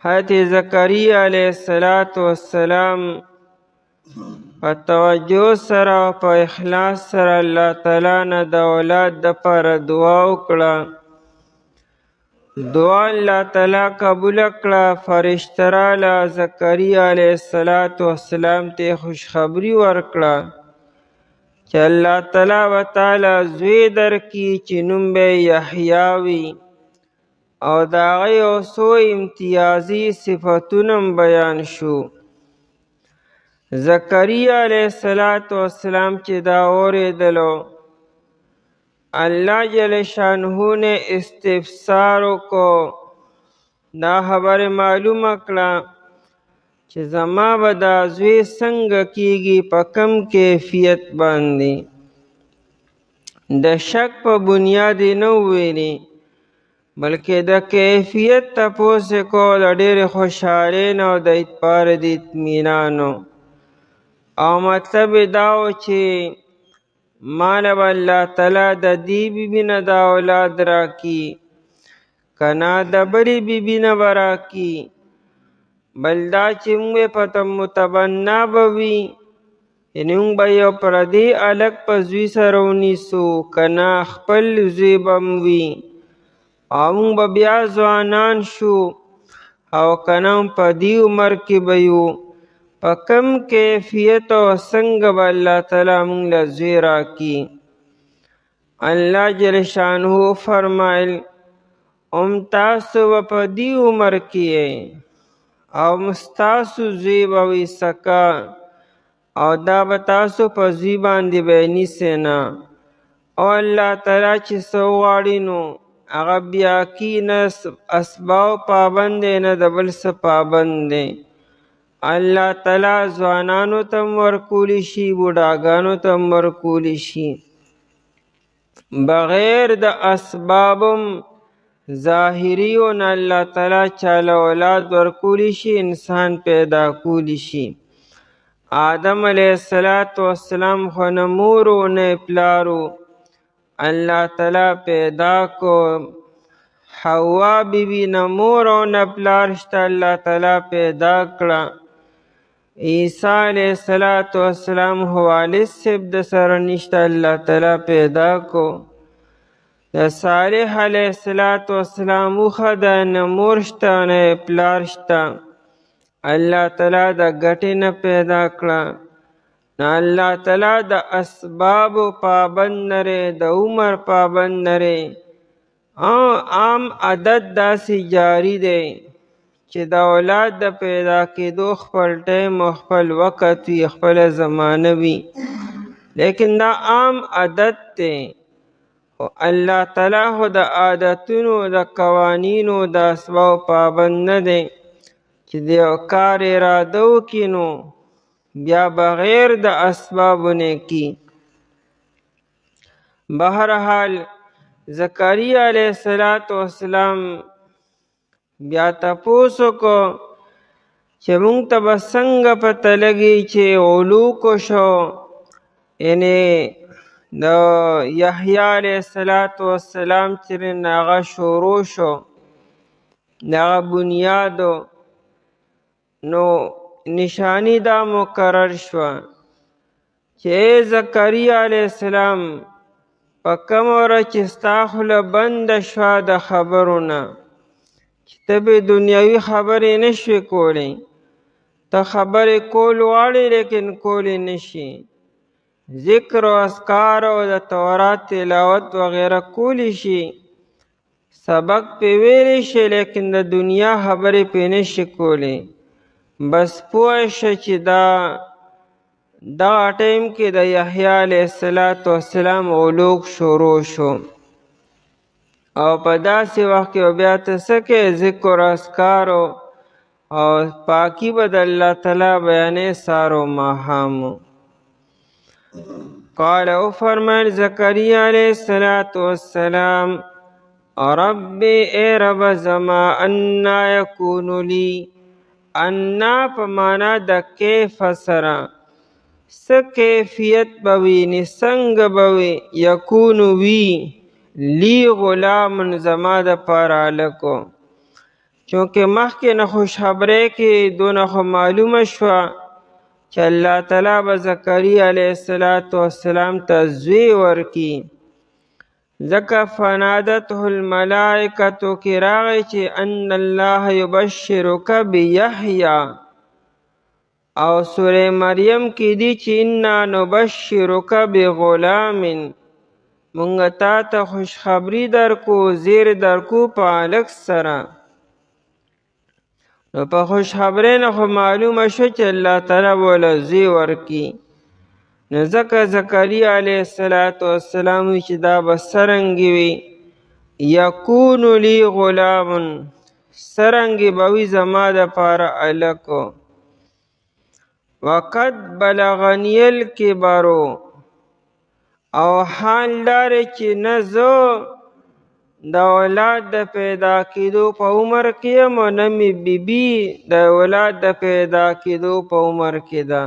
A: حضرت زکریا علیه السلام په توجه سره او په اخلاص سره الله تعالی نه د اولاد دپاره دعا وکړه. دعا الله تعالی قبول کړه. فرشته راله زکریا علیه السلام ته خوشخبري ورکړه چې الله تعالی به تعالی زوی درکړي چې نوم به یحیی وي، او د هغه یو څو امتیازي صفتونه بیان شو. زکریا علیه السلام چې دا اورېدلو، الله جل شانه نه استفسار وکړو، دا خبره معلومه کړه چې زما به دا زوی څنګه کیږي، په کم کیفیت باندې. د شک په بنیاد یې نه ویلي، بلکې د کیفیت تپوس یې کو، د ډېرې خوشحالۍ نه او د دپاره د اطمینان. او مطلب یې دا و چې ماله به الله تعالی د دې بیبي نه دا اولاد راکړي، که نه د بلې بیبي نه به راکړي. بل دا چې موږ په متبنا به وي، یعنې موږ به یو پردی هلک په زوی سره ونیسو، که نه خپل زوی به م وي، او موږ به بیا ځوانان شو، او که نه په دې عمر کې به یو. په کم کیفیت او څنګه به الله تعالی موږ له زوی راکړي. الله جل شانه فرمایل تاسو به په دې عمر کې او ستاسو زوی به وي سکا، او دا به تاسو په زوی باندې به نیسئ نه. او الله تعالی چې څه وغواړي نو هغه بیا کی، نه اسباب پابند دی نه د بل څه پابند دی. الله تعالی ځوانانو ته هم ورکولی شي، بوډاګانو ته هم ورکولی شي. بغیر د اسبابم ظاهریو نه الله تعالی چاله اولاد ورکولی شي، انسان پیدا کولی شي. آدم علیه السلام خو نه مور و نه پلارو، الله تعالی پیدا کو. حوا بیبي نه مور او نه پلار شته، الله تعالی پیدا کړه. عیسی علیه السلام خو والد صاحب د سره نشته، الله تعالی پیدا کو. د صالح علیه السلام اوښه ده، نه مور شته نه پلار شته، الله تعالی د ګټې نه پیدا کړه. نو الله تعالی د اسبابو پابند نه دی، د عمر پابند نه دی. عام عادت داسې جاری دی چې د اولاد د پیدا کېدو خپل ټیم او خپل وخت وي، خپله زمانه وي، لیکن دا عام عادت دی. خو الله تعالی خو د عادتونو، د قوانینو، د اسبابو پابند نه دی چې د یو کار اراده وکړي نو بیا بغیر د اسبابو نه کي. بهرحال زکریا علیه السلام بیا تپوس وکړو چې موږ ته به څنګه پته لګي چې علوق شو، یعنې د یحیی علیه السلام چې هغه شروع شو، د هغه بنیادو، نو نشانی دا مقرر شوه چې زکریا علیه السلام په کومه ورځ چې ستا خوله بنده شوه د خبرو نه، چې ته به دنیوي خبرې نه شوې کولی، ته خبرې کول غواړې لیکن کولی نه شي. ذکر و اذکار او د تورات تلاوت وغیره کولی شي، سبق پې ویلی شي، لیکن د دنیا خبرې پې نه شي کولی. بس پوه شه چې دغه ټیم کې د یحیی علیه السلام علوق شروع شو. او په داسې وخت کې بیا ته څه کې ذکر اذکارو او پاکی به د الله تعالی بیانې سارو ماښامو. قال او فرمایل زکریا علیه السلام رب اے رب زما انا یکون لی، انا په معنا د کیف سره څه کیفیت به وي نی څنګه به وي یکون وي لی غلام زما دپاره هلکو. چونکې مخکې نه خوشخبری کې دونه خو معلومه شوه چې الله تعالی به زکریا علیه السلام ته زوی ورکي. ځکه فنادته الملائکة کې راغی چې ان الله یبشرک بیحیی، او سوره مریم کې دی چې انا نبشرک بغلام، مونږ تا ته خوشخبری درکو زیر درکو په هلک سره. نو په خوشخبری نه خو معلومه شو چې الله تعالی به زوی ورکي. نو ځکه زکریا علیه السلام وی چې دا به څرنګې وي یکون لی غلام، څرنګې به وي زما دپاره هلکو. وقد بلغنی الکبر، او حال داره چې نه زه د اولاد د پیدا کېدو په عمر کې یم او نه مې بیبي د اولاد د پیدا کېدو په عمر کې ده.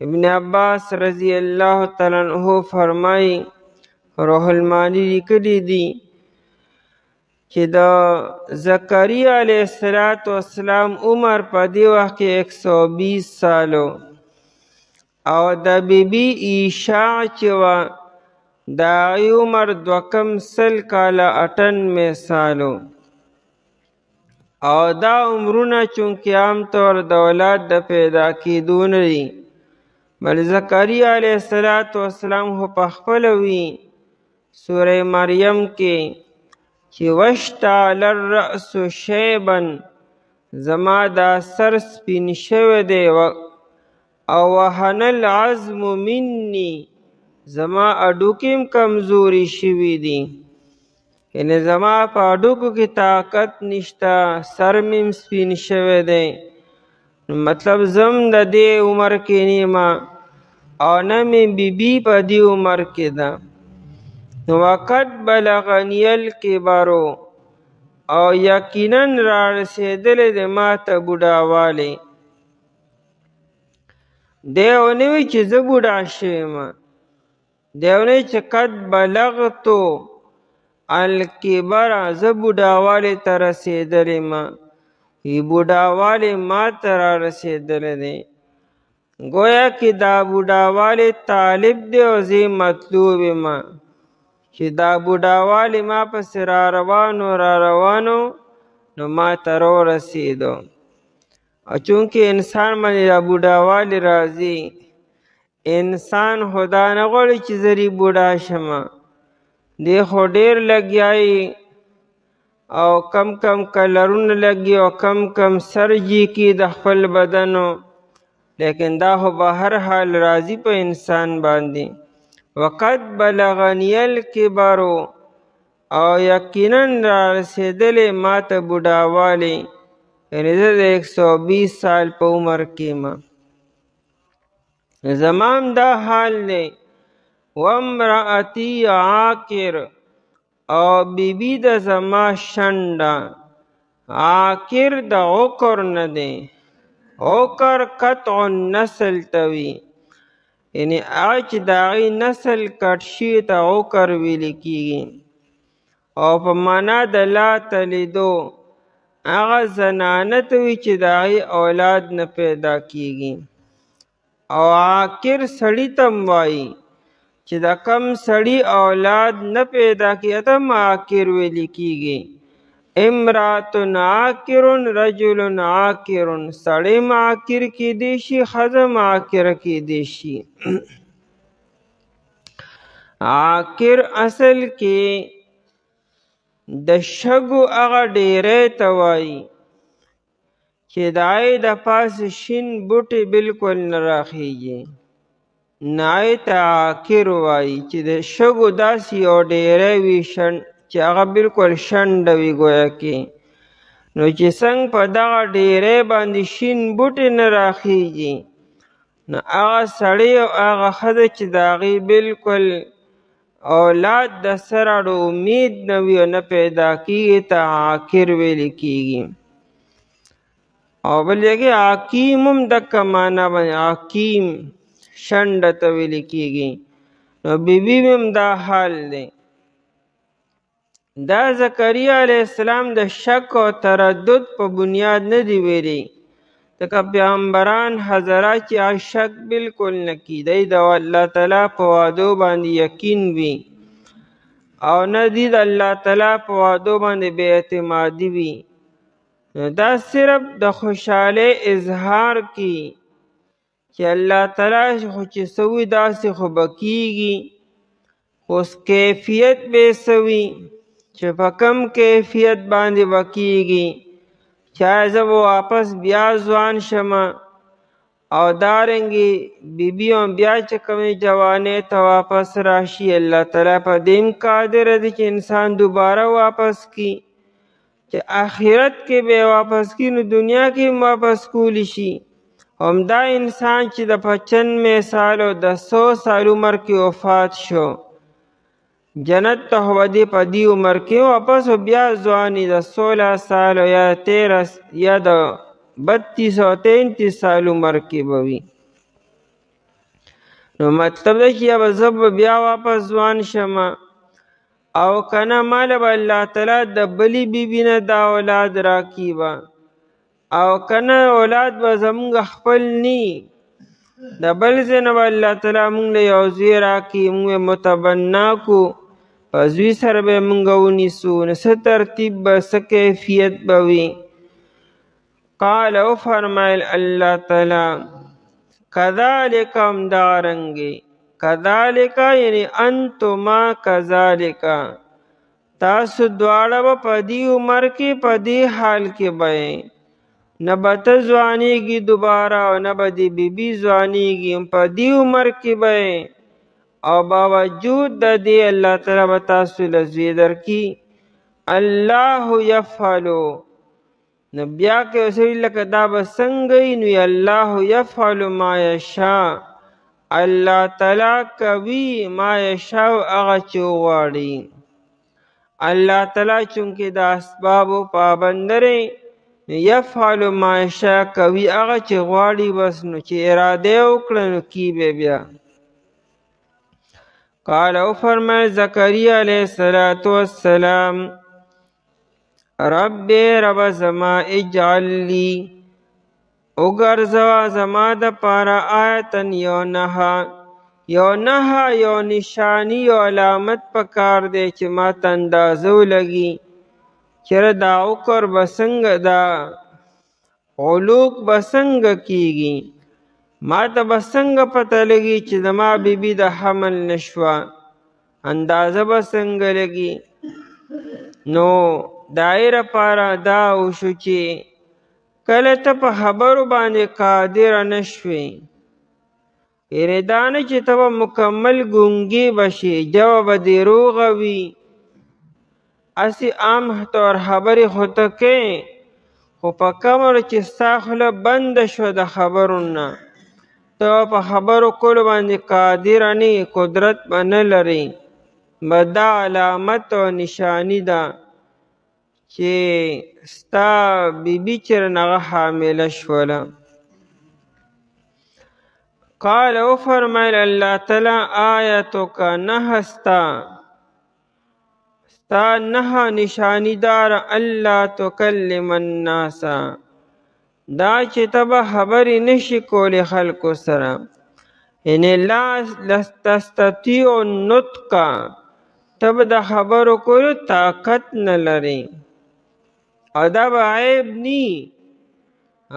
A: ابن عباس رضی الله تعالی عنہ فرمایي، روح المانی لیکلی دي چې د زکریا علیه السلام عمر په دې وخت کې 120 سالو، او د بیبي عیشا چې وه د هغې عمر 200 کاله 98 سالو. او دا عمرونه چونکې عام طور د اولاد د پیدا کېدو نه دي، بل زکریا علیه السلام خو پخپله وي سوره مریم کې چې واشتعل الرأس شیبا، زما دا سر سپین شوی دی، او وهن العظم مني، زما اډوکې کمزوري شوي دي، یعنې زما په اډوکو کې طاقت نشته، سر مې سپین شوی دی. مطلب زم د دې عمر کې نیمه او نه مې بیبي په دې عمر کې ده. وقد بلغنی الکبر، او یقینا را رسېدلی دی ما ته بوډاوالی. دی ونه وی چې زه بوډا شوی یم، دی ونه چې قد بلغتو الکبر، زه بوډاوالی ته رسېدلی یم، وی بوډاوالی ما ته را رسېدلی دی. گویا کې دا بوډاوالی طالب دی او زه مطلوب یم، چې دا بوډاوالی ما پسې را روانو نو ما ته راورسېدو. او چونکې انسان باندې دا بوډاوالی راځي، انسان خو دا نه غواړي چې زه بوډا شمه، دی خو ډېر لګیایي او کم کلرونه لګي او کم سرجي کی د خپل بدنو، لیکن دا خو به هر حال راځي په انسان باندې. وقد بلغنی الکبر، او یقینا را رسېدلی ما ته بوډاوالی، یعنې زه د 120 سال په عمر کې یم. زما هم دا حال دی. وامرأتي عاقر، او بیبي د زما شنډه. عاقر د عقر نه دی، عقر قطع النسل ته وي، یعنې هغه چې د هغې نسل کټ شوي ته عقر ویلی کېږي. او په معنا د لا تلیدو، هغه زنانه ته وي چې د هغې اولاد نه پیدا کېږي. او عاقر سړي ته هم وایي چې د کم سړي اولاد نه پیدا کېږي ته هم عاقر ویلی کېږي. امرأة عاقر رجل عاقر، سړی هم عاقر کېدی شي، ښځه هم عاقره کېدی شي. عاقر اصل کې د شګو هغه ډیری ته وایي چې د هغې د پاسه شین بوټی بلکل نه راخیږي، نو هغې ته عاقر وایي چې د شګو داسې یو ډیری وي چې چې هغه بالکل شنډه وي ګویا کې. نو چې څنګه په دغه ډیرې باندې شین بوټي نه راخیږي، نو هغه سړی او هغه ښځه چې د هغې بالکل اولاد د سره د امید نه وي او نه پیدا کېږي ته عاقر ویل کېږي. او بل کې عقیم هم دقه معنا باندې عقیم شنډه ته ویل کېږي. نو بیبي هم دا حال دی. دا زکریا علیه السلام د شک او تردد په بنیاد نه دی ویلي، ځکه پیغمبران حضرات چې شک بالکل نه کي، دی د الله تعالی په وعدو باندې یقین وي او نه دی د الله تعالی په وعدو باندې بې اعتمادي وي. دا صرف د خوشحالۍ اظهار کی چې الله تعالی خو چې سوي داسې خو به کېږي، خو اوس کیفیت به سوي چې په کم کیفیت باندې به کېږي. چاہے زه به واپس بیا ځوان شم او دارنګې بیبیان بیا چې کومې جوانۍ ته واپس راشي، الله تعالی په دې هم قادر دی چې انسان دوباره واپس کی، چې آخرت کې به واپس کی نو دنیا کې هم واپس کولی شي. همدا انسان چې د 95 سال او د 100 سال عمر کې وفات شو، جنت ته ودی په دې عمر کې واپس بیا ځواني د 16 سال یا 13 یا د 32 او 33 سال عمر کې به وي. نو مطلب دا چې یا به زه بیا واپس ځوان شم او کنه مال به الله تعالی د بلی بیبي نه دا اولاد راکړي به، او کنه اولاد به زمونږ خپل نی، د بل ځای نه به الله تعالی مونږ له یو زوی راکړي، مونږ یې متبنا کو، په زوی سره به یې مونږ ونیسو. نو څه ترتیب به څه کیفیت به وي. قال وفرمایل الله تعالی کذالک همدارنګې، کذالک یعنی انتما کذالک، تاسو دواړه به په دې عمر کې په دې حال کې به نه به ته ځوانېږي دوباره او نه به دې بیبي ځوانېږي، په دې عمر کې به او باوجود د دې الله تعالی به تاسو له زوی درکړي. الله یفعلو، نو بیا که اوسوي لکه دا به څنګه وي، نو الله یفعل ما یشاء، الله تعالی کوي ما یشاء هغه چې وغواړي. الله تعالی چونکې د اسبابو پابند دی، یفعل ما یشاء کوي هغه چې غواړي، بس نو چې اراده وکړه نو کی به بیا. قال او فرمایل زکریا علیه السلام رب رب زما اجعل لی وګرځوه زما دپاره آیتن یو نښه یو نشاني یو علامت پکار دی چې ما ته اندازه ولګي چېرې دا عقر به څنګه دا علوق به څنګه کېږي، ما ته به څنګه پته لګي چې زما بیبي د حمل نشوه، اندازه به څنګه لګي. نو دایره پاره دا وشو چې کله ته په خبرو باندې قادر نشوې، یعنې دا نه چې ته به مکمل ګونګې بشې، جوه به دې روغه وي، هسې عام طور خبرې خو ته کوې، خو په کمر چې ستا خوله بنده شوه د خبرو نه، ته په خبرو کولو باندې قادر نه یې، قدرت به نه لرې، به دا علامت او نشانی ده چې ستا بیبي چېرې هغه حامله شوله. قال وفرمایل الله تعالی آیتک نښه ستا نښه نشانی دار الله تکلم الناس، دا چې ته به خبرې نشي کولی خلکو سره، یعنې لا تستطیع النطق، ته به د خبرو کولو طاقت نه لرې، او دا به عیب نی،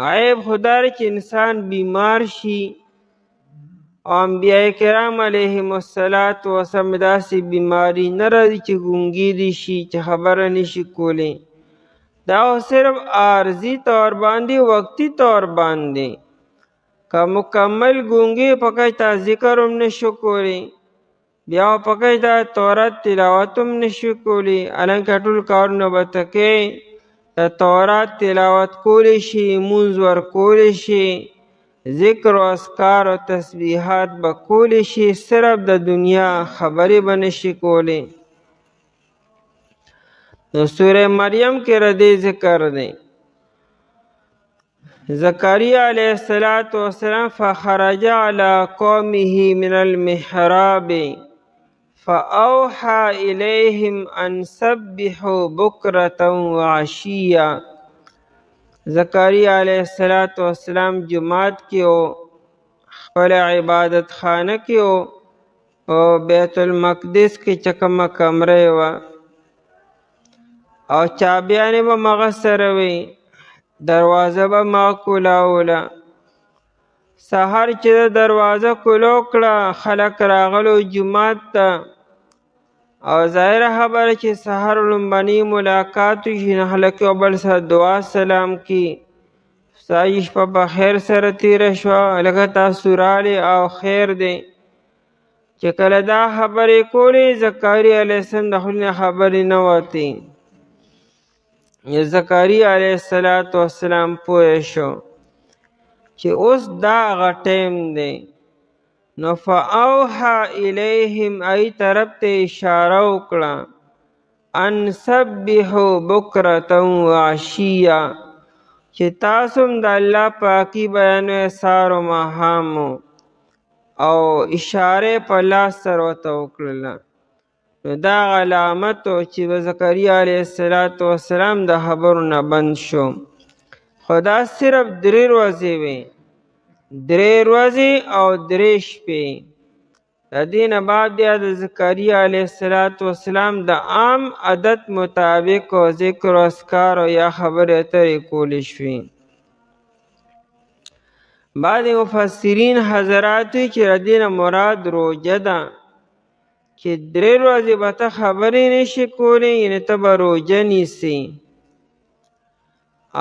A: عیب خو دا چې انسان بیمار شي، او انبیاء کرام علیهم السلام داسې بیماری نه راځي چې ګونګی دي شي چې خبره نشي کولی، دا صرف عارضي طور باندې وقتی طور باندې، که مکمل ګونګی پکې تا ذکر هم نشو کولی، بیا پکې دا تورات تلاوت هم نشو کولی، الانکه ټول کارونه به ته کوې، د تورات تلاوت کولی شي، مونځ ورکولی شي، ذکر و اذکار و تسبیحات به کولی شي، صرف د دنیا خبرې به نشي کولی. نو سوره مریم کې ردی ذکر دی. زکریا علیه السلام فخرج علی قومه من المحراب فأوحى إليهم أن سبحوا بكرة وعشيا. زکریا علیه السلام جماعت کې او خپل عبادت خانه کې او بیت المقدس کې چې کومه کمره وه او چابیانې به مغه سره وي، دروازه به ما کولاوله. سحر چې دروازه کولو کړه خلک راغلو جماعت ته، او ظاهره خبره چې سحر لومبني ملاقات شي نه خلک یو بل سره دعا سلام کی، ستا شپه په خیر سره تیره شوه، لکه تاسو راغلې او خیر دی. چې کله دا خبرې کولې زکریا علیه السلام د خولې نه خبرې نه وتې. زکریا علیه السلام پوه شو چې اوس دا هغه ټیم دی. نو فاوحى الیهم ای طرف ته اشاره وکړه ان سبحوا بکرة وعشیا، چې تاسو هم د الله پاکي بیانوئ سهار و ماښام، او اشاره په لاس سره ورته وکړله. نو دا علامت و چې زکریا علیه السلام د خبرو نه بند شو. خو دا صرف 3 ورځې وې، 3 ورځې او 3 شپې. د دې نه بعد بیا د زکریا علیه السلام د عام عادت مطابق او ذکر و اذکار او یا خبرې اترې کولی شوې. بعض مفسرین حضرات وی چې د دې نه مراد روژه ده، چې 3 ورځې به ته خبرې نشي کولی، یعنې ته به روژه نیسي.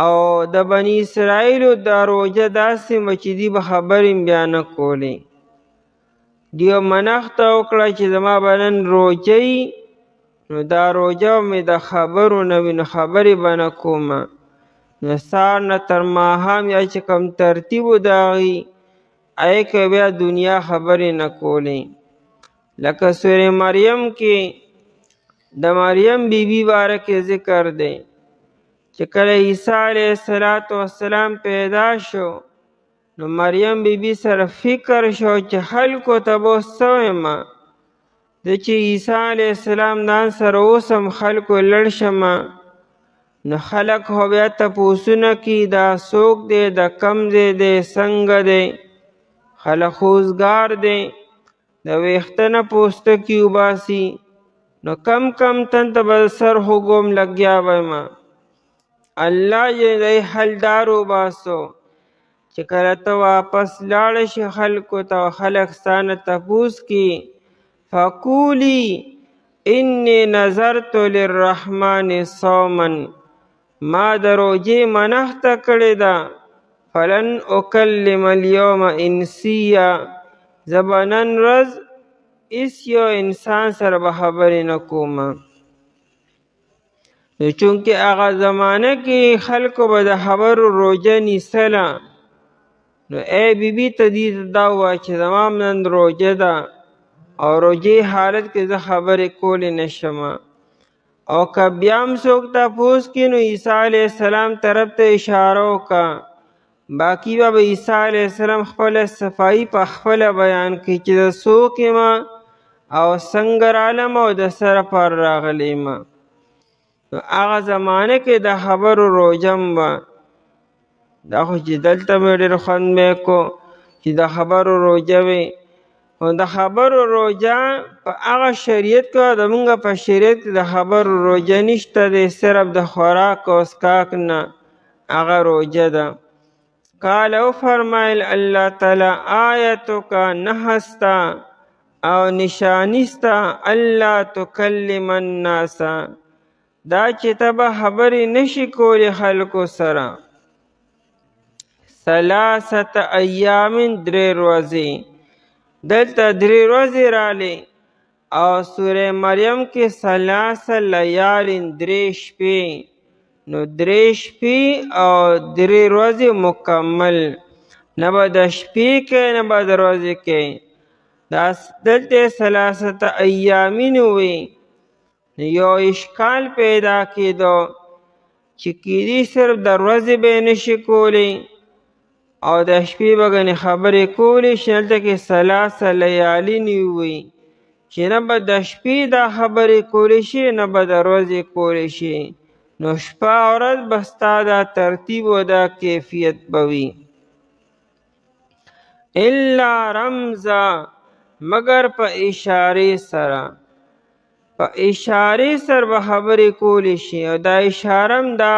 A: او د بني اسرائیلو دا روژه داسې وه چې دوی به خبرې بیا نه کولې. دوی منښته وکړه چې زما به نن روژه وي، نو دا روژه مې د خبرو نه وي، نو خبرې به نه کومه. نو سهار نه تر ماښام یا چې کوم ترتیب و د هغې هغې کې بیا دنیا خبرې نه کولې. لکه سوره مریم کې د مریم بیبي باره کې ذکر دی چې کله عیسی علیه السلام پیدا شو، نو مریم بیبي سره فکر شو چې خلکو ته به اوس څه ویمه، زه چې عیسی علیه السلام ځان سره اوسم خلکو لړ شمه، نو خلک خو بیا تپوسونه کوي دا څوک دی، د کم ځای دی، څنګه دی، خلک خوزګار دی، د ویښته نه پوستکي وباسي، نو کم تن ته به سر خوږوم لګیا ویمه. الله یې د حل دار وباسو چې کله ته واپس لاړه شي خلکو ته، خلک ستا نه تپوس کي فقولي انی نظرت للرحمن صوما، ما د روژې منښته کړې ده، فلن اکلم اليوم انسیا، زه به نن ورځ هېڅ یو انسان سره به خبرې نه کومه. نو چونکې هغه زمانه کې خلکو به د خبرو روژه نیسله، نو ای بیبي ته دې دا ووایه چې زما نن روژه ده او روژې حالت کې زه خبرې کولی نشم. او که بیا هم څوک تپوس کړي نو عیسی علیه السلام طرف ته اشاره وکړه، باقي به عیسی علیه السلام خپله صفایي په خپله بیان کړي چې زه څوک یم او څنګه رالم او د څه لپاره راغلی یم. نو هغه زمانه کې د خبرو روژه هم وه. دا خو چې دلته مې ډېر خوند مې کو چې د خبرو روژه وي. خو د خبرو روژه په هغه شریعت کې زمونږ په شریعت کې د خبرو روژه نشته دی، صرف د خوراک او څښاک نه هغه روژه ده. قال وفرمایل الله تعالی آیتک نهه ستا او نشاني ستا الله تکلم الناس، دا چې ته به خبرې نشي کولی خلکو سره 3 ایام 3 ورځې. دلته 3 ورځې راغلې او سوره مریم کې 3 لیال 3 شپې، نو 3 شپې او 3 ورځې مکمل، نه به د شپې کوي نه به د ورځې کوي. دا دلته 3 ایامین وي. یو اشکال پیدا کېدو چې کیدی صرف د ورځې به یې نشي کولی او د شپې به ګنې خبرې کولی شي. هلته کې 3 لیالین وي چې نه به د شپې دا خبرې کولی شي نه به د ورځې کولی شي. نو شپه او ورځ به ستا دا ترتیب او دا کیفیت به وي. الا رمزا مگر په اشارې سره، په اشارې سره به خبرې کولی شي او دا اشاره دا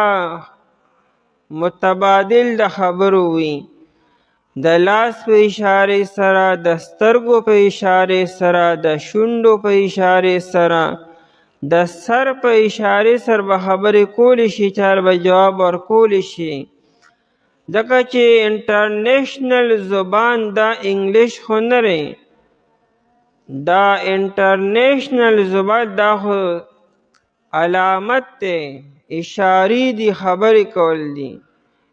A: متبادل د خبرو وي. د لاس په اشارې سره، د سترګو په اشارې سره، د شونډو په اشارې سره، د سر په اشارې سره به خبرې کولی شي، چاله به جواب ورکولی شي. ځکه چې انټرنیشنل زبان دا انګلیش خو نه دی، دا انټرنیشنل زبان دا خو علامت دی، اشارې دي، خبرې کول دي،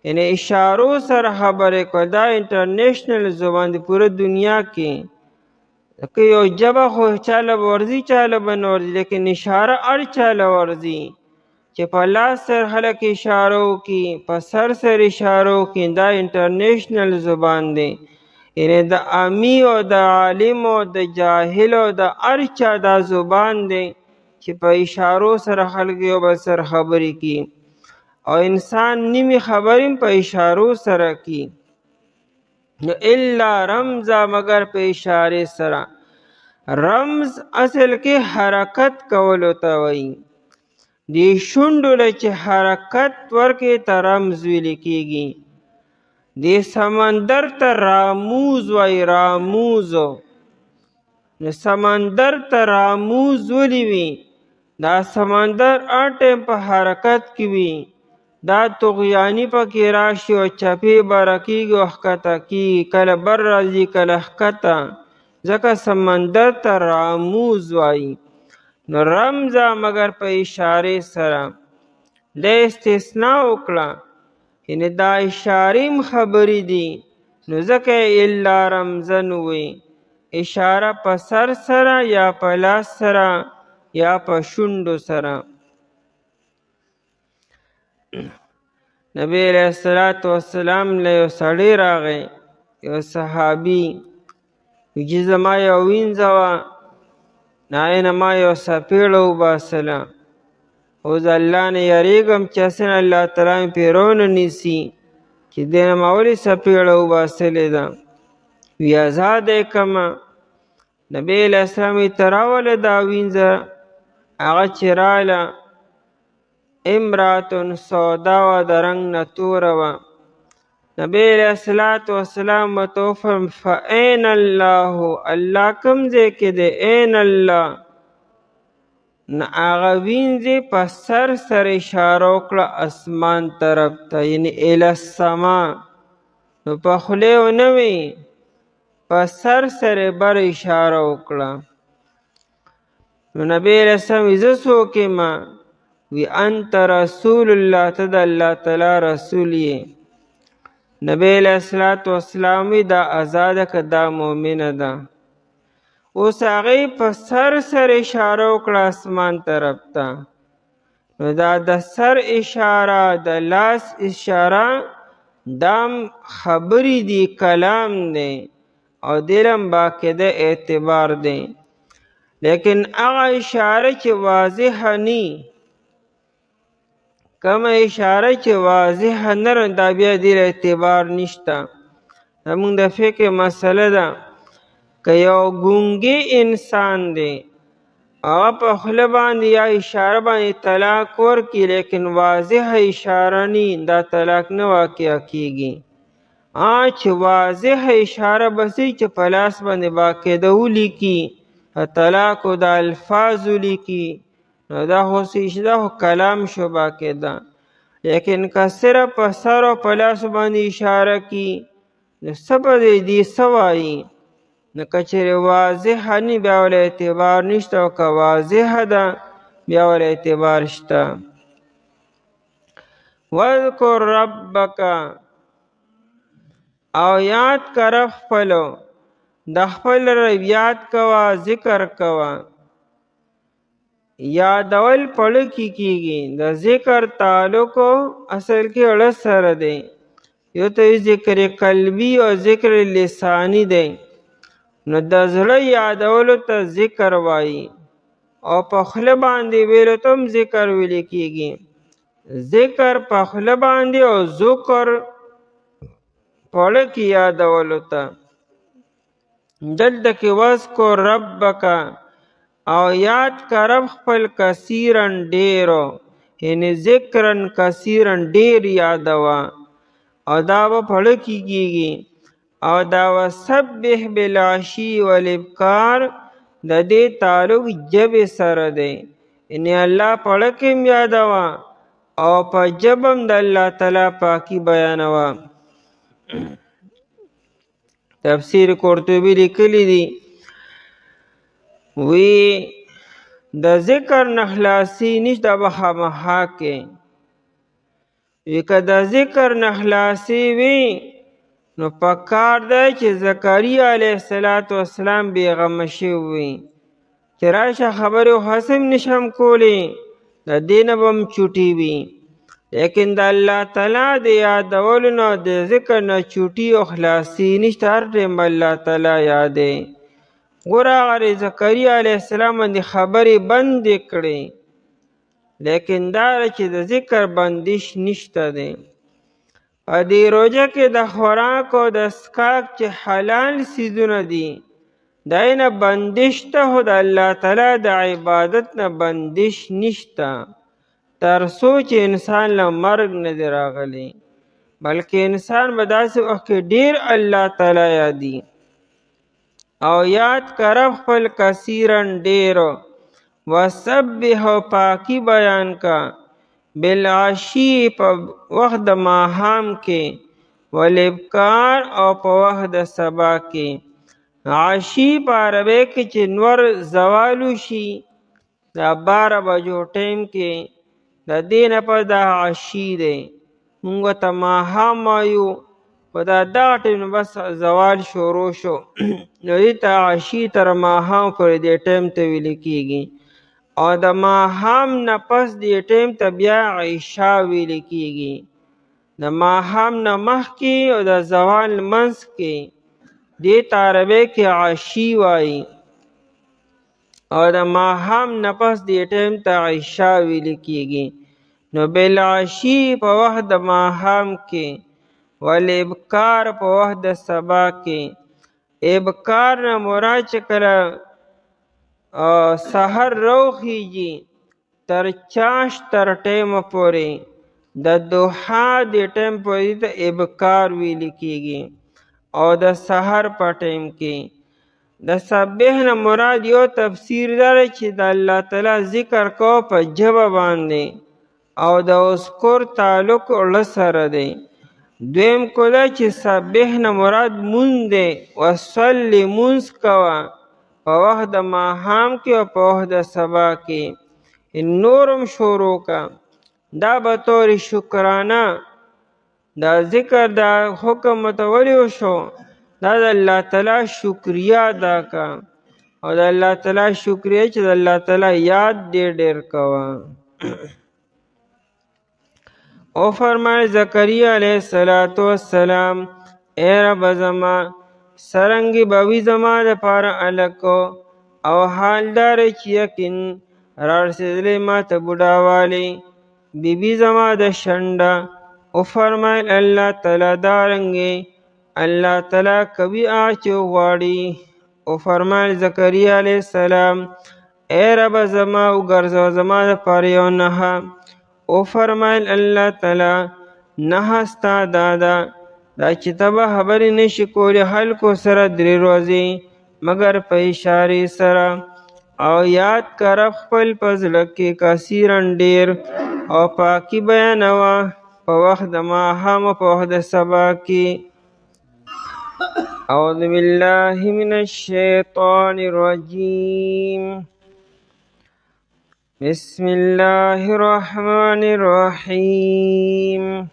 A: یعنی اشارو سره خبرې کول. دا انټرنیشنل زبان دی پوره دنیا کې. که یو ژبه خو چاله به ورځي چاله به نه ورځي، لیکن اشاره هر چاله ورځي. چې په لاس سره خلک اشاره وکړي، په سر سره اشاره وکړي، دا انټرنیشنل زبان دی. یعنی د امی او د عالم او د جاهل او د هر چا دا زبان دی چې په اشارو سره خلک یو بل سره خبرې کوي. او انسان نیمې خبرې په اشارو سره کوي. نو الا رمزا مگر په اشارې سره. رمز اصل کې حرکت کولو ته وایي. دې شونډو له چې حرکت ورکړي ته رمز ویل کېږي. دې سمندر ته راموز وایي، راموز. نو سمندر ته راموز ولې وي؟ دا سمندر هر ټایم په حرکت کې وي. دا طغیاني پکې راشي او چپې بره کېږي او ښکته کېږي، کله بر راځي کله ښکته، ځکه سمندر ته راموز وایي. نو رمزه مگر په اشارې سره. د استثناء وکړه، یعنی دا اشارې خبرې دي، نو ځکه الا رمزن وي. اشاره په سر سره یا په لاس سره یا په شونډو سره. نبی علیہ الصلوۃ والسلام له یو سړی راغی، یو صحابي، چې زما یو وینځه وه، هغې نه ما یو څپېړه وباسله. اوس د الله نه یریږم چې هسې نه الله تعالی مې پرې رونه نیسي چې دې نه ما ولې څپېړه وباسلې ده، وي ازاده یې کړمه. نبی علیه السلام یې ته راوله دا وینځه. هغه چې راله، امراتن سودا وه، د رنګ نه توره وه. نبی علیه السلام ورته وفرمایل فأین الله، الله کوم ځای کې دی؟ این الله. نه هغه وینځې په سر سره اشاره وکړه اسمان طرف ته، یعنی الی السما. نو په خولې ونه وي، په سر سره بر اشاره وکړه. نو نبی علیه السلام وی زه څوک یم؟ وی انت رسول الله، ته د الله تعالی رسول یې. نبی علیه السلام وی دا آزاده که دا مؤمنه ده. اوس هغې په سر سره اشاره وکړه اسمان طرف ته. نو دا د سر اشاره، د لاس اشاره، دام خبرې دي، کلام دی او دلم باقاعده اعتبار دی. لیکن هغه اشاره چې واضحه نی، کومه اشاره چې واضحه نه ده، دا بیا دې اعتبار نشته. زموږ د فقه مسله ده، که یو ګونګی انسان دی، هغه په خوله باندې یا اشاره باندې طلاق ورکړي، لیکن واضحه اشاره نی، دا طلاق نه واقع کېږي. چې واضحه اشاره بسې چې په لاس باندې باقاعده ولیکي، طلاق د الفاظ ولیکي، نو دا خو کلام شو باقاعده. لیکن که صرف په سر او په لاس باندې اشاره کی، نو څه به دې څه وایي؟ نو که چېرې واضحه نه بیا ول اعتبار نشته او که واضحه ده بیا ول اعتبار شته. واذکر ربک او یاد که رب خپلو، د خپل رب یاد کوه، ذکر کوه. یادول پړه کې کېږي. د ذکر تعلق اصل کې اړه سره دی. یو ته ذکر قلبي او ذکر لسانی دی. نو د زړه یادولو ته ذکر وایي او په خوله باندې ویلو ته هم ذکر ویل کېږي. ذکر په خوله باندې او ذکر پړه کې یادولو ته. دلته کې واذکر ربک او یاد که رب خپل کثیرن ډیرو، یعنی ذکرن کثیرن ډیر یادوه او دا به پړه کې کېږي. او دا وسبح بالعشی والابکار د دې تعلق ژبې سره دی، یعنی الله پړه کې هم یادوه او په ژبه هم د الله تعالی پاکي بیانوه. تفسیر قرطبی لیکلی دی وی د ذکر نه خلاصي نشته به خامخا کې. وی که د ذکر نه خلاصي وي نو پکار دی چې زکریا علیه السلام بېغمه شوی وي چې راشه خبرې خو هسې هم نشم کولی، د دې نه به هم چوټي وي. لیکن د الله تعالی د یادولو نه د ذکر نه چوټي او خلاصي نشته. هر ټیم الله تعالی یادې. ګوره هغه زکریا علیه السلام باندې خبرې بندې کړې، لیکن دا چې د ذکر بندش نشته دی. په دې روژه کې د خوراک او د څښاک چې حلال څیزونه دي دای نه بندش ته، خو د الله تعالی د عبادت نه بندش نشته تر څو چې انسان له مرګ نه دی راغلی، بلکې انسان به داسې وخت کې ډېر الله تعالی یادي. او یاد که رب خپل کثیرن ډېرو، وسبح او پاکي بیان کا بالعشی په وخت د ماښام کې، والابکار او په وخت د سبا کې. عشی په عربی کې چې نور زوال وشي د 12 بجو ټیم کې، د دې نه پس دا عشی دی. موږ ته ماښام وایو، خو دا دغه ټیم نه بس زوال شروع شو نو دې ته عشی تر ماښام پورې دې ټیم ته ویل کېږي. او د ماښام نه پس دې ټیم ته بیا عشا ویل کېږي. د ماښام نه مخکې او د زوال منځ کې دې ته عربی کې عشی وایي، او د ماښام نه پس دې ټیم ته عشا ویل کېږي. نو بالعشی په وخت د ماښام کې، والابکار په وخت د سبا کې. ابکار نه مراد چې کله سحر روخیږي تر چاش تر ټیمه پورې، د دوحا د ټیم پورې ته ابکار ویل کېږي. او د سحر په ټیم کې د سبح نه مراد یو تفسیر دی چې د الله تعالی ذکر کو په ژبه باندې، او د اذکر تعلق اړه سره دی. دویم کو دا چې سبح نه مراد مونځ دی، وصلی مونځ کوه په وخت د ماښام کې او په وخت د سبا کې. نورم شروع کا دا به طور شکرانه دا ذکر دا حکم متولی شو، دا د الله تعالی شکریه ادا کا، او د الله تعالی شکریه چې د الله تعالی یاد ډېر ډېر کوه. او فرمایي زکریا علیه السلام اے رب زما سرنګي به وي زما دپاره هلکو، او حال دار چې یقین رارسېدلی ما ته بوډاوالی بیبي زما د شنډه. او فرمایل الله تعالی دارنګې الله تعالی کوي هغه چې وغواړي. او فرمایل زکریا علیه السلام اے رب زما وګرځوه زما دپاره یو نښه. او فرمایل الله تعالی نښه ستا دا ده دا چې ته به خبرې نشي کولی خلکو سره 3 ورځې مګر په اشارې سره. او یاد که رب خپل په زړه کې کثیرن ډېر، او پاکي بیانوه په وخت د ماښام او په وخت د سبا کې. أعوذ بالله من الشيطان الرجيم. بسم الله الرحمن الرحيم.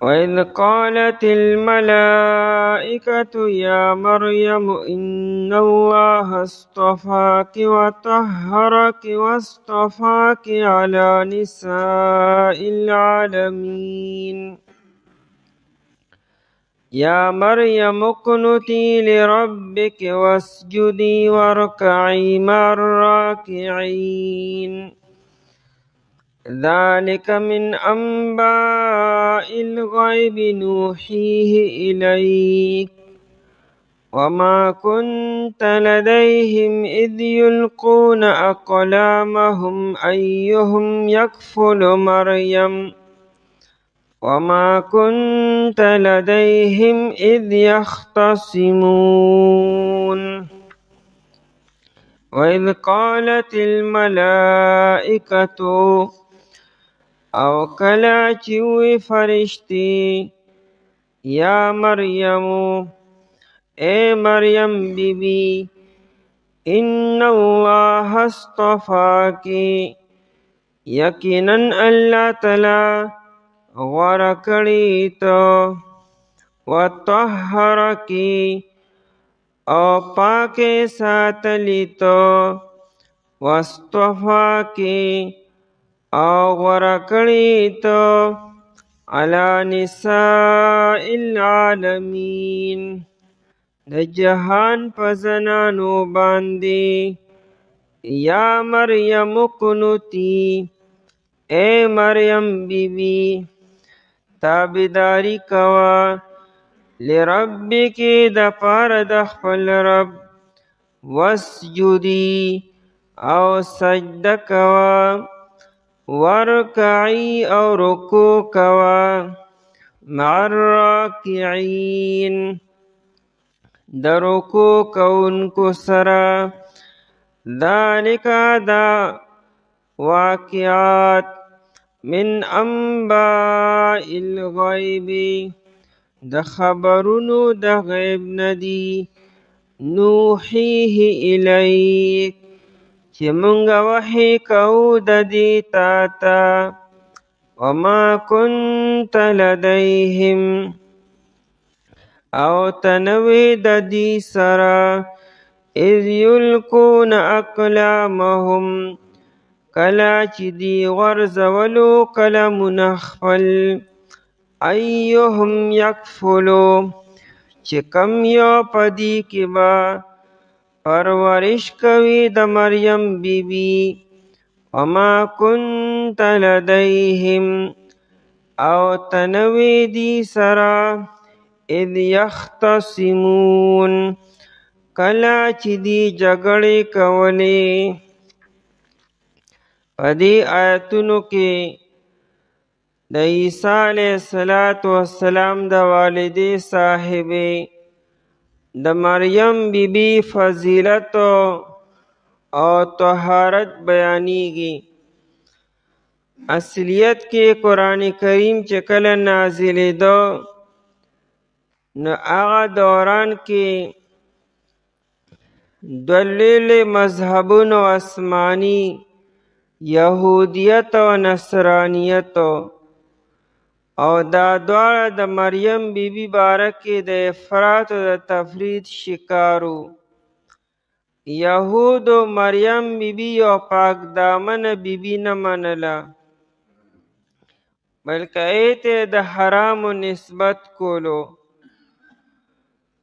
A: وإذ قالت الملائكة يا مريم إن الله اصطفاك وطهرك واصطفاك على نساء العالمين. يا مريم اقنتي لربك واسجدي واركعي مع الراكعين. ذلك من أنباء الغيب نوحيه إليك وما كنت لديهم إذ يلقون أقلامهم أيهم يكفل مريم وما كنت لديهم إذ يختصمون. وإذ قالت الملائكة او کله چې وی فرشتي یا مریم اے مریم بی بی ان الله اصطفاکی یقینا الله تعالی غوره کړی ته وطهرکی او پاکه ساتلی ته واصطفاکی او غوره کړی ته علی نساء العالمین د جهان په زنانو باندې. یا مریم قنوتی اے مریم بی بی تابیداری کوا لربک د پاره د خپل رب واسجدی او سجده کوا ورکعی او رکوع کوا مع الراکعین د رکوع کوونکو سره. ذالک دا واقعات من انباء الغیب د خبرونو د غیب ندی نوحیه الیک چې مونږ وحی کوو د دې تا ته وما كنت لديهم او تنوی د دې سره اذ یلقون اقلامهم کله چې دی غرزولو قلمونه خپل ایهم یکفلو چې کم یو پدی کې با پرورش کوي د مریم بی بی وما كنت لديهم او تنوی دی سرا اذ یختصمون کلا چې دی جګړې کولې. په دې آیتونو کې د عیسی علیه السلام د والدې صاحبې د مریم بی بی فضیلت او طهارت بیانیږي. اصلیت کې قرآن کریم چې کله نازلېده نو هغه دوران کې دلیل مذهبونو آسمانی یهودیت او نصرانیت او دا دواړه د مریم بی بی باره کې د افراط او د تفرید شکارو. یهودو مریم بی بی یو پاک دامن بی بی نه منله بلکې ایته د حرامو نسبت کولو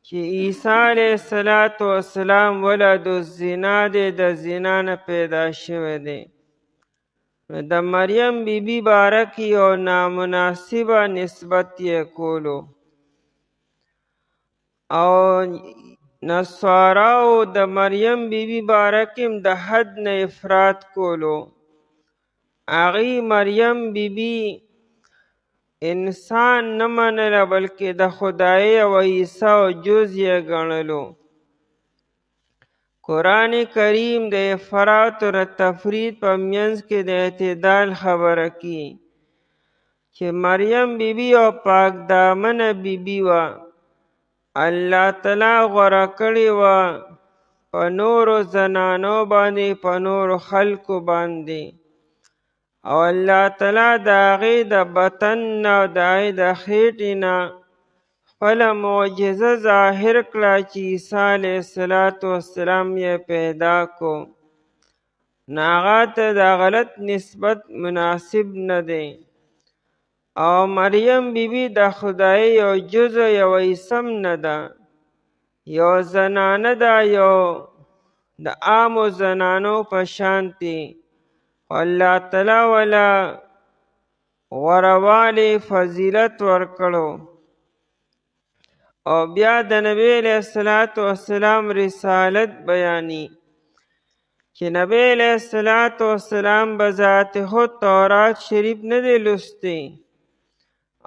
A: چې عیسی علیه السلام ولد الزنا دی د زنا نه پیدا شوی دی. د مریم بی بی باره کې یو نامناسبه نسبت یې کولو او نصاراو د مریم بی بی باره کې د حد نه افراط کولو. هغې مریم بی بی انسان نه منله بلکې د خدای او عیسی او جز یې ګڼلو. قرآن کریم د افراط او تفرید په منځ کې د اعتدال خبره کوي چې مریم بیبي او پاک دامنه بیبي وه، الله تعالی غوره کړې وه په نورو زنانو باندې، په نورو خلکو باندې. او الله تعالی د هغې د بطن نه او د هغې د خېټې نه خپله معجزه ظاهر کړه چې عیسی علیه السلام یې پیدا کو. نو هغه ته د غلط نسبت مناسب نه دی. او مریم بیبي د خدای یو جزء یو اسم نه ده، یو زنانه ده، یو د عامو زنانو په شانتې. الله تعالی ولا غوروالی فضیلت ورکړو. او بیا د نبی علیه السلام رسالت بیانی چې نبی علیه السلام بذات خود تورات شریف نه دی لستی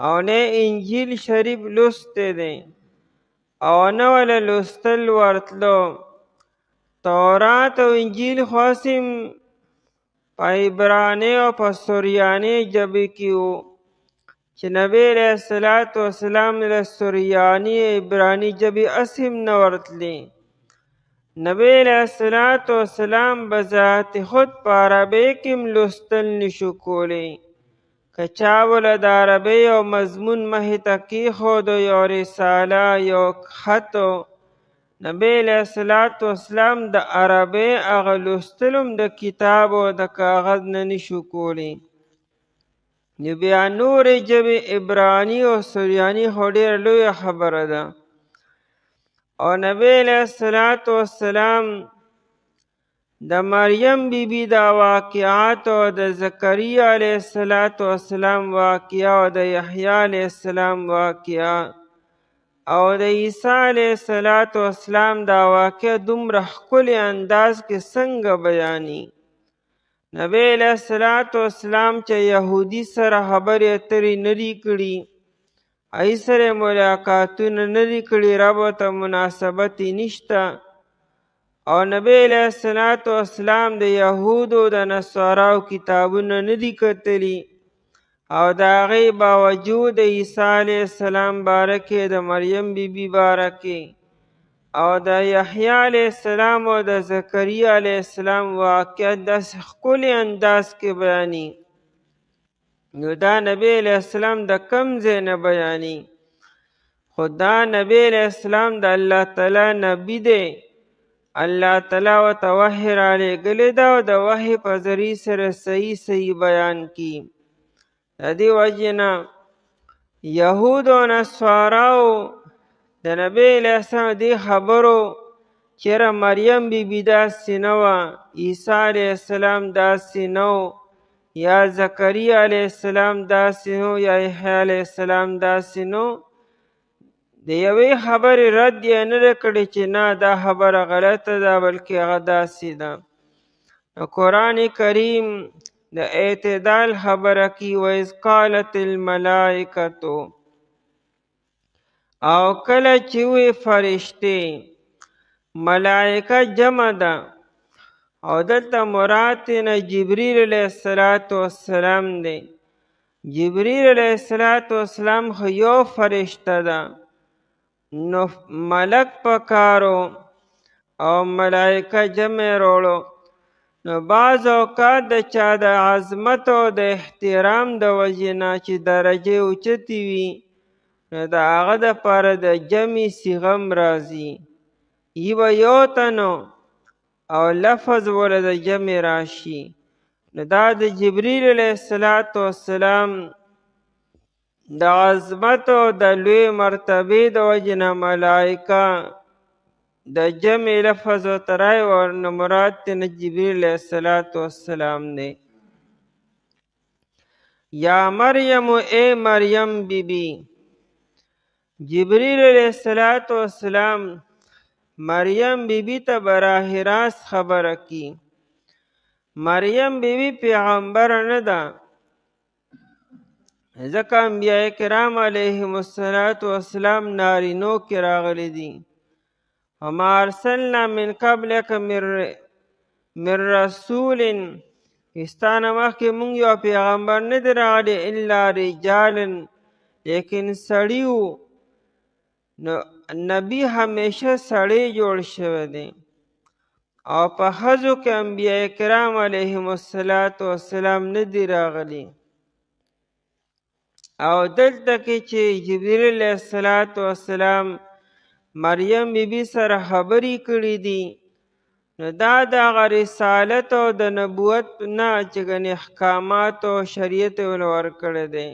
A: او نه انجیل شریف لستی دی او نه ولا لستل ورتلو. تورات او انجیل خواستیم په عبرانی او په سوریانی ژبې کې وو چې نبی علیه السلام له سوریانی عبرانی ژبې اسیم نه ورتلی. نبی علیه السلام بذات خود په عربۍ کې هم لوستل نشو کولی. که چا وله د عربۍ یو مضمون مخې ته کېښودو، یو رساله، یو خط، نبی علیه السلام د عربۍ هغه لوستل هم د کتاب او د کاغذ نه نشو کولی. نو بیا نورې ژبې عبرانی او سوریانی خو ډېره لویه خبره ده. او نبی علیه السلام د مریم بیبي د واقعات او د زکریا علیه السلام واقعه او د یحیی علیه السلام واقعه او د عیسی علیه السلام دا واقعه دومره ښکلي انداز کې څنګه بیاني. نبی علیه السلام چې یهودي سره خبرې اترې نه دي کړي، هغې سره ملاقاتونه نه دي کړي، ربط او مناسبت یې نشته. او نبی علیه السلام د یهودو د نصاراو کتابونه نه دي کتلي، او د هغې باوجود د عیسی علیه السلام باره کې، د مریم بیبي باره کې او د یحیی علیه السلام او د زکریا علیه السلام واقعه داسې ښکلي انداز کې بیاني. نو دا نبی علیه السلام د کم ځای نه بیاني، خو دا نبی علیه السلام د الله تعالی نبی دی. الله تعالی ورته وحی رالیږلی ده او د وحی په ذریعې سره صحیح بیان کی. د دې وجې نه یهود او نصاراو د نبی علیه السلام دې خبرو چېرې مریم بیبي داسې نه وه، عیسی علیه السلام داسې نه و، یا زکریا علیه السلام داسې نه و، یا یحیی علیه السلام داسې نه و، د یوې خبرې رد یې نه ده کړی چې نه دا خبره غلطه ده، بلکې هغه داسې ده. نو قرآن کریم د اعتدال خبره کی، وَإِذْ قَالَتِ الْمَلَائِکَةُ، او کله چې وی فرشتې، ملائکه جمع ده او دلته مراد نه جبریل علیه السلام دی. جبریل علیه السلام خو یو فرشته ده، نو ملک پکارو او ملائکه جمع روړو. نو بعض اوقات د چا د عظمت او د احترام د وجې نه چې درجې اوچتې وي، نو د هغه دپاره د جمع صیغه م راځي. ای به یو تنو او لفظ وله د جمع راشي. نو دا د جبریل علیه السلام د عظمت او د لوی مرتبې د وجې نه ملائکه د جمع لفظ ورته رایي، ورنه مراد ترې نه جبریل علیه السلام دی. یا مریم، اے مریم بیبي، جبریل علیه السلام مریم بیبي ته براه راست خبره کی. مریم بیبي پیغمبره نه ده، ځکه انبیاء کرام علیهم السلام نارینو کې راغلي دي. وما ارسلنا من قبلک من رسول ستانه مخکې مونږ یو پیغمبر نه دی راغلی الا رجالن لیکن سړي وو نو نبی همیشه سړی جوړ شوی دی او په ښځو کې انبیاء کرام علیهم السلام نه دی راغلی او دلته کې چې جبرئیل علیه السلام مریم بیبي سره خبرې کړي دي نو دا د هغه رسالت او د نبوت نه چې ګنې احکامات او شریعت یې ورله ورکړی دی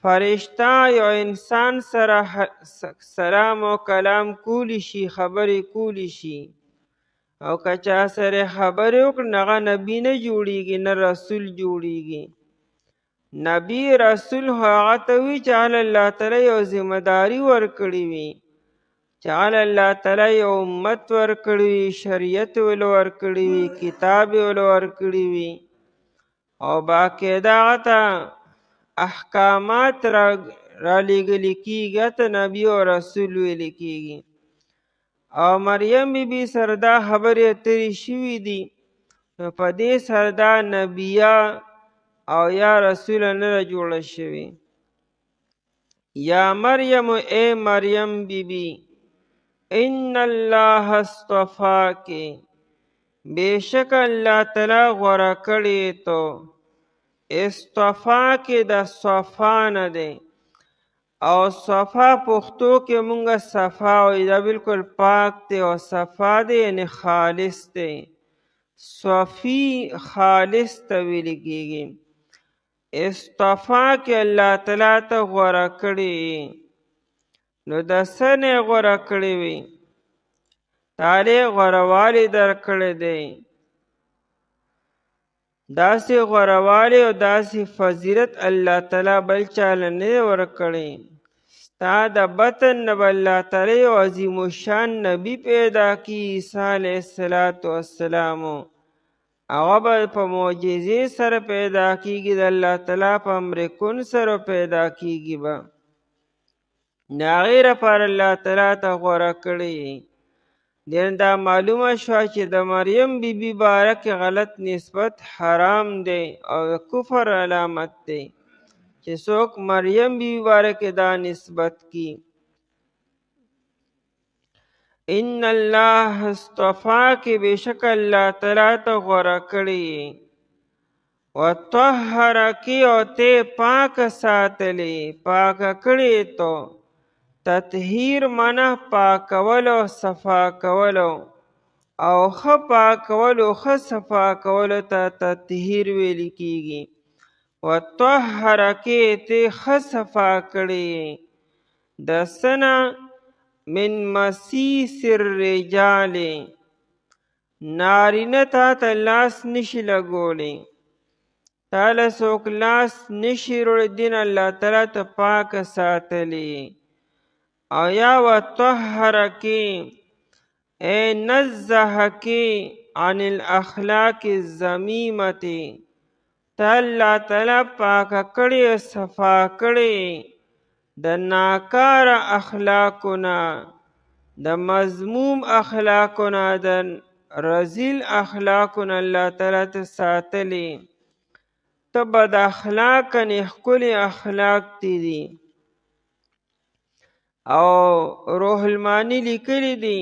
A: فرشته یو انسان سره سلام او کلام کولی شي خبرې کولی شي او که چا سره خبرې وکړي نو هغه نبي نه جوړیږي نه رسول جوړیږي نبی رسول هغه ته وي چې الله تعالی یو ذمهداري ورکړې وي چې الله تعالی یو امت ورکړی وي شریعت ول ورکړی وي کتاب ول ورکړی وي او باقاعده هغه ته احکامات را لیږلی کېږي ته نبی او رسول ویل کېږي او مریم بیبي سره دا خبرې اترې شوي دي نو په دې سره دا نبیه او یا رسوله نه ده جوړه شوې یا مریم ای مریم بیبي ان الله اصطفاکی بیشک الله تعالی غوره کړی تو اصطفاکی د صفا نه دی او صفا پښتو کې مونږ صفا وایي دا بالکل پاک دی او صفا دی یعنی خالص دی صفی خالص ته ویل کېږي اصطفاکی الله تعالی ته غوره کړی نو د څه نه غوره کړی وي تالی غوروالی در کړی دی داسې غوروالی او داسې فضیلت الله تعالی بل چاله نه ورکړی ستا د بطن نه به الله تعالی یو عظیم الشان نبی پیدا کی عیسی علیه السلام هغه به په معجزې سره پیدا کیږي د الله تعالی په امر کن سره پیدا کیږي به د هغې لپاره الله تعالی ته غوره کړی دین دا معلومه شوه چې د مریم بیبي باره کې غلط نسبت حرام دی او د کفر علامت دی چې څوک مریم بیبي باره کې دا نسبت کی ان الله اصطفاکی بشک الله تعالی ته غوره کړی وطهرکی او ته پاک ساتلی پاک کړی تو تطهیر منه پاکولو صفا کولو او ښه پاکولو ښه صفا کولو ته تطهیر ویل کېږي وطهرکی ته ښه صفا کړی د څه نه من مسیس الرجال نارینه تا ته لاس نشي لګولی تا له څوک لاس نشي وړی دین الله تعالی ته پاک ساتلی او یا وطهرکی اے نزهکی عن الاخلاق الذمیمتی تا الله تعالی پاک کړی صفا کړی د ناکار اخلاقونه د مذموم اخلاقونه د رذیل اخلاقونه الله تعالی ته ساتلی ته بد اخلاق نه ښکلي اخلاق دي او روح المانی لیکلی دی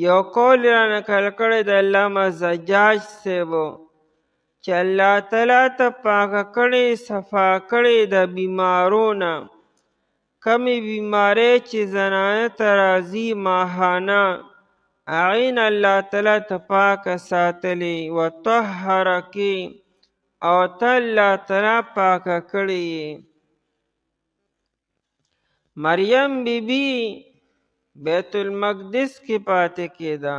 A: یو قول را نقل کړی د علامه زجاج صاحبو چې الله تعالی ته پاک کړی صفا کړی د بیمارونه کمی بیماری چې زنانه ته راځي ماهانه هغې نه الله تعالی ته پاک ساتلی وطهرکی او ته الله تعالی پاک کړی مریم بیبی بیت المقدس کی پاتے کېده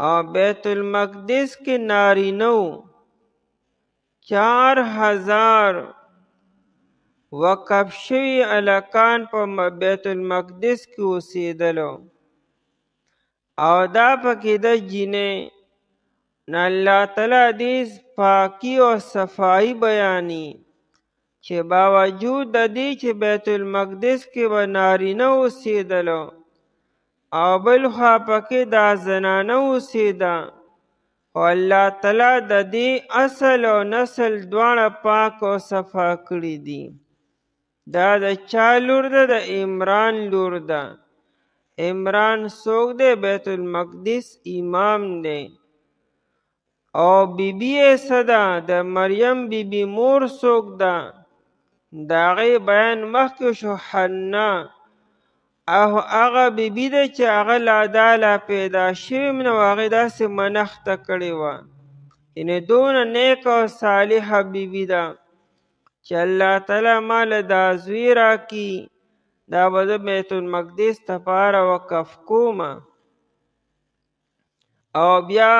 A: او بیت المقدس کې نارینو 4000 وقف شوي الکان په بیت المقدس کې اوسېدلو او دا پکې د جینې نه الله تعالی دې پاکي او صفایي بیاني چې باوجود د دې چې بیت المقدس کې به نارینه اوسېدلو او بل خوا پکې دا زنانه اوسېده خو الله تعالی د دې اصل او نسل دواړه پاک او صفا کړي دي. دا د چا لور ده؟ د عمران لور ده. عمران څوک دی؟ بیت المقدس امام دی. او بیبی یې څه ده؟ د مریم بیبی مور څوک ده؟ د هغې بیان مخکې شو، حنا. او هغه بیبي ده چې هغه لا پیدا شوې نو هغې داسې منښته کړې وه، یعنې دونه نیک او صالحه بیبي ده چې الله تعالی ماله دا زوی راکي، دا به زه بیت المقدس دپاره وقف کومه. او بیا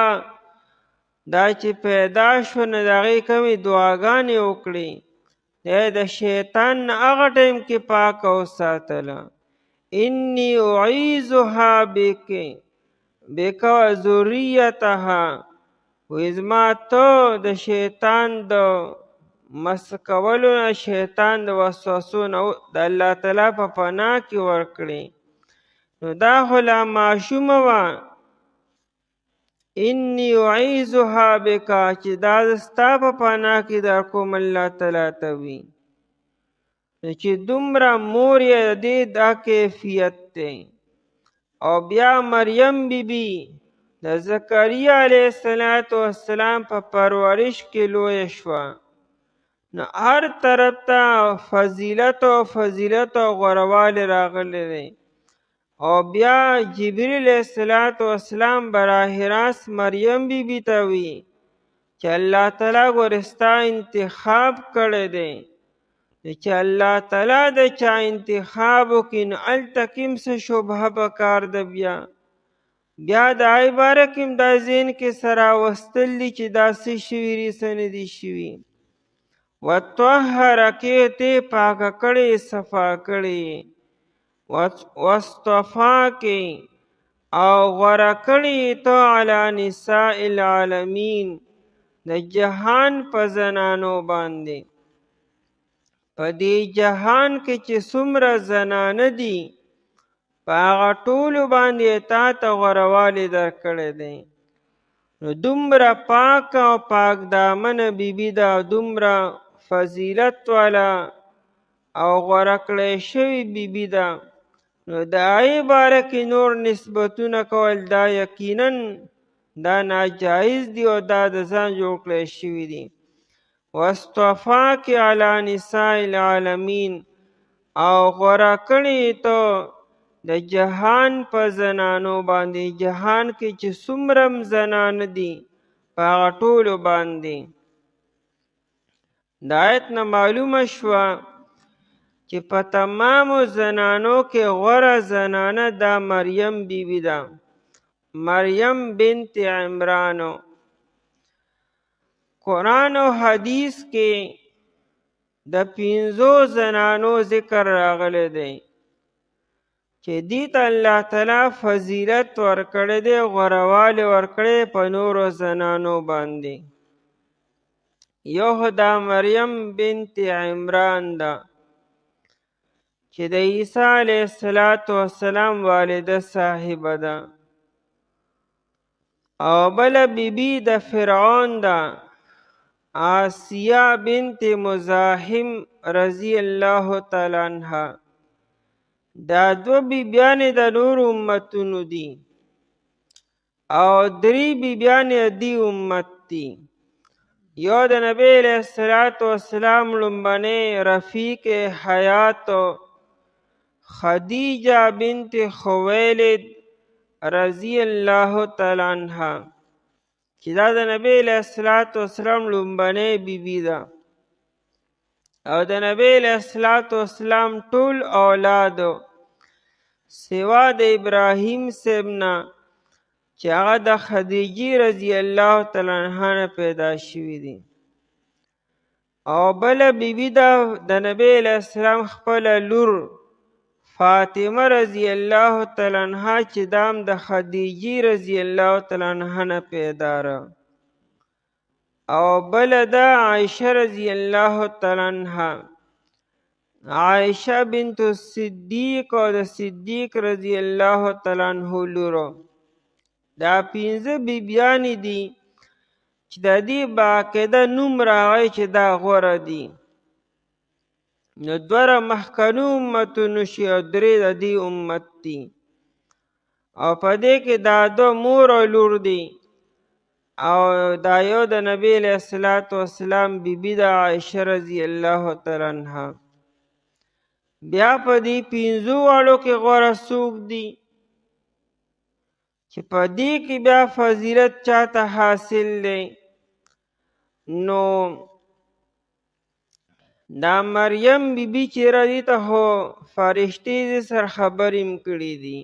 A: دا چې پیدا شو نو د هغې کمې دعاګانې وکړې، د شیطان نه هغه ټیم کې پاکه وساتله. انی اعیذها بک و ذریتها، وایي زما ته د شیطان د مس کولو نه، شیطان د وسوسو نه د الله تعالی په پناه کې ورکړې. نو دا خو لا ماشومه وه. انی اعیذها بک چې دا زه ستا په پناه کې در کوم الله تعالی ته وي. چې دومره مور یې د دې دا کیفیت دی. او بیا مریم بیبي د زکریا علیه السلام په پرورش کې لویه شوه. نو هر طرف ته فضیلت او غوروالی راغلی دی. او بیا جبریل علیه السلام براه راست مریم بیبي ته وي چې الله تعالی ګوره ستا انتخاب کړی دی. چې الله تعالی د چا انتخاب وکړي نو هلته کې هم څه شبهه پکار ده. بیا د هغې باره کې هم دا ذهن کې سره راوستل دي چې دا څه شوي دي څه نه دي شوي. وطهرکې ته پاکه کړې صفا کړې، واصطفاکې او غوره کړې ته علی نساء العالمین د جهان په زنانو باندې. په دې جهان کې چې څومره زنانه دي په هغه ټولو باندې تا ته غوروالی درکړی دی. نو دومره پاک او پاک دامنه بیبي ده، دومره فضیلت والا او غوره کړی شوې بیبي ده. نو د هغې باره کې نور نسبتونه کول دا یقینا دا ناجایز دي او دا د ځان جوړ کړی شوي دي. واصطفاک علی نساء العالمین او غوره کړې ته د جهان په زنانو باندې، جهان کې چې څومره زنانه دي په هغه ټولو باندې. د آیت نه معلومه شوه چې په تمامو زنانو کې غوره زنانه دا مریم بیبي ده، مریم بنت عمرانو. قرآن او حدیث کې د 5 زنانو ذکر راغلی دی چې دې ته الله تعالی فضیلت ورکړی دی، غوروالی ورکړی په نورو زنانو باندې. یو دا مریم بنت عمران ده چې د عیسی علیه السلام والده صاحبه ده. او بله بیبي د فرعون ده، آسیه بنت مزاحم رضی الله تعالی عنها. دا 2 بیبیانې د نورو امتونو دي او 3 بیبیانې د دې امت دي. یو د نبی علیه السلام لومبنۍ رفیق حیات خدیجه بنت خویلد رضی الله تعالی عنها چې دا د نبی علیه السلام لومبنۍ بیبي ده. او د نبی علیه السلام ټول اولادو سوا د ابراهیم صاحب نه چې هغه د خدیجې رضی الله تعالی عنها نه پیدا شوي دي. او بله بیبي ده د نبی علیه السلام خپله لور فاطمه رضی الله تعالی عنها چې دا هم د خدیجې رضی الله تعالی عنها نه پیدا ده. او بله ده عایشه رضی الله تعالی عنها، عایشه بنت صدیق او د صدیق رضی الله تعالی عنه لورو. دا 5 بیبیانې دي چې د دې باقاعده نوم راغی چې دا غوره دي. نو دوه مخکنو امتونو شي او درې د دې امت دي. او په دې کې دا دوه مور او لور دي. او دا یو د نبی علیه الصلاة والسلام بیبي د عایشه رضی الله تعالی عنها. بیا په دې پنځو واړو کې غوره څوک دي چې په دې کې بیا فضیلت چاته حاصل دی؟ نو دا مریم بیبي چې دې ته خو فرشتې دې سره خبرې هم کړي دي.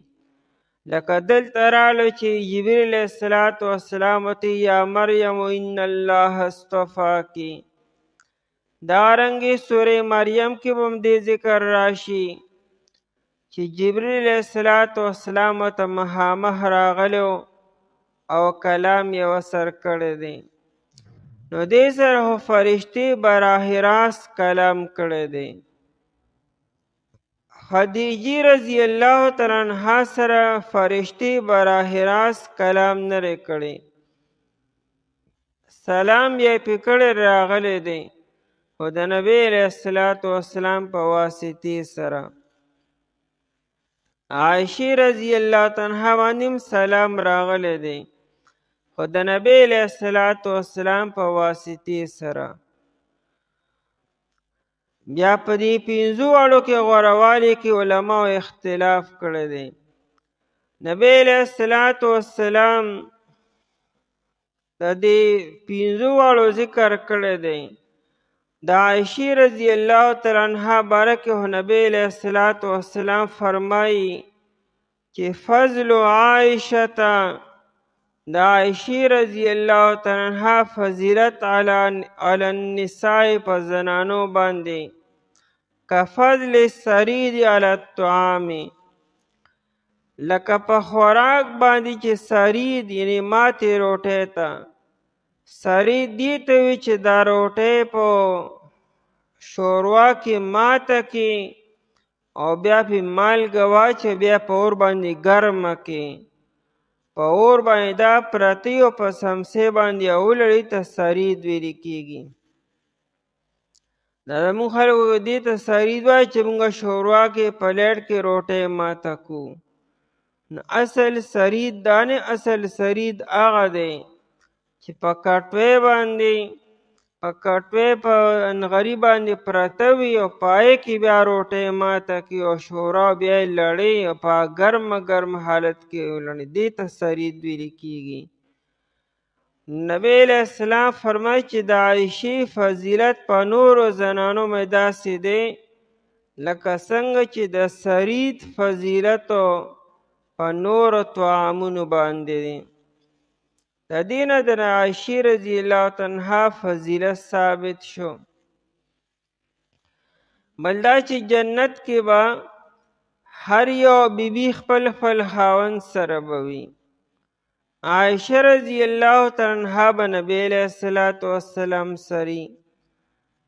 A: لکه دلته راغلو چې جبریل علیه الصلاة والسلام ورته یا مریم ان الله اصطفاکي. دارنګې سورې مریم کې به هم دې ذکر راشي چې جبریل علیه الصلاة والسلام ورته مخامخ راغلی او کلام یې ورسره کړی دی. نو دې سره خو فرشتې براه راست کلام کړی دی. خدیجې رضی الله تعالی عنها سره فرشتې براه راست کلام نه دی کړی، سلام یې پې کړی راغلی دی، خو د نبی علیه الصلاة والسلام په واسطې سره. عایشې رضی الله تعالی عنها باندې هم سلام راغلی دی، خو د نبی علیه الصلاة والسلام په واسطې سره. بیا په دې پنځو واړو کې غوروالي کې علماو اختلاف کړی دی. نبی علیه الصلاة والسلام د دې پنځو واړو ذکر کړی دی. د عایشې رضی الله تعالی عنها باره کې نبی علیه الصلاة والسلام فرمایي چې فضل عایشه د عایشې رضی الله تعالی عنها فضیلت علی النساء په زنانو باندې کفضل السرید علی الطعام، لکه په خوراک باندې چې سرید یعنی ماتې روټۍ ته سرید دې ته وي چې دا روټۍ په شوروا کې ماته کې او بیا پې مالګه واچوه، بیا په اور باندې ګرمه کې، په اور باندې دا پرتی او په سمسې باندې اولړي ته سرید ویل کېږي. دا زموږ خلکو دې ته سرید وایي چې موږ شوروا کې پلیټ کې روټۍ ماته کړو. نو اصل سرید دا نه، اصل سرید هغه دی چې په کټوۍ باندې په انغري باندې پرته وي او پای کې بیا روټۍ ماته کړي او شورا بیا یې لړې او په ګرم حالت کې ولړي، دې ته سرید ویل کېږي. نبی علیه السلام فرمایي چې د عایشې فضیلت په نورو زنانو مې داسې دی لکه څنګه چې د سرید فضیلت په نورو طعامونو باندې دی. د دې نه د عایشې رضی الله تعالی عنها فضیلت ثابت شو. بل دا چې جنت کې به هر یو بیبي خپل خاوند سره به وي. عایشه رضی الله تعالی عنها به نبی علیه الصلاة والسلام سری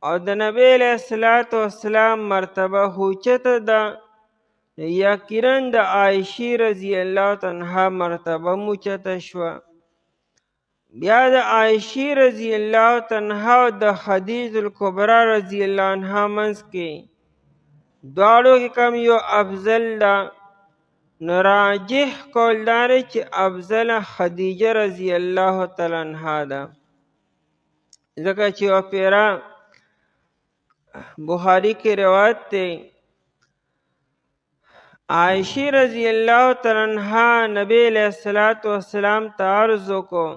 A: او د نبی علیه الصلاة والسلام مرتبه اوچته ده، یقینا د عایشې رضی الله تعالی عنها مرتبه اوچته شوه. بیا د عایشې رضی الله تعالی عنها او د خدیجة الکبرا رضی الله عنها منځ کې دواړو کې کم یو افضل ده؟ نو راجح قول دا دی چې افضل خدیجه رضی الله تعالی عنها ده، ځکه چې یوه پیره بخاري کې روایت دی عایشې رضی الله تعالی عنها نبی علیه الصلاة والسلام ته عرض وکړو.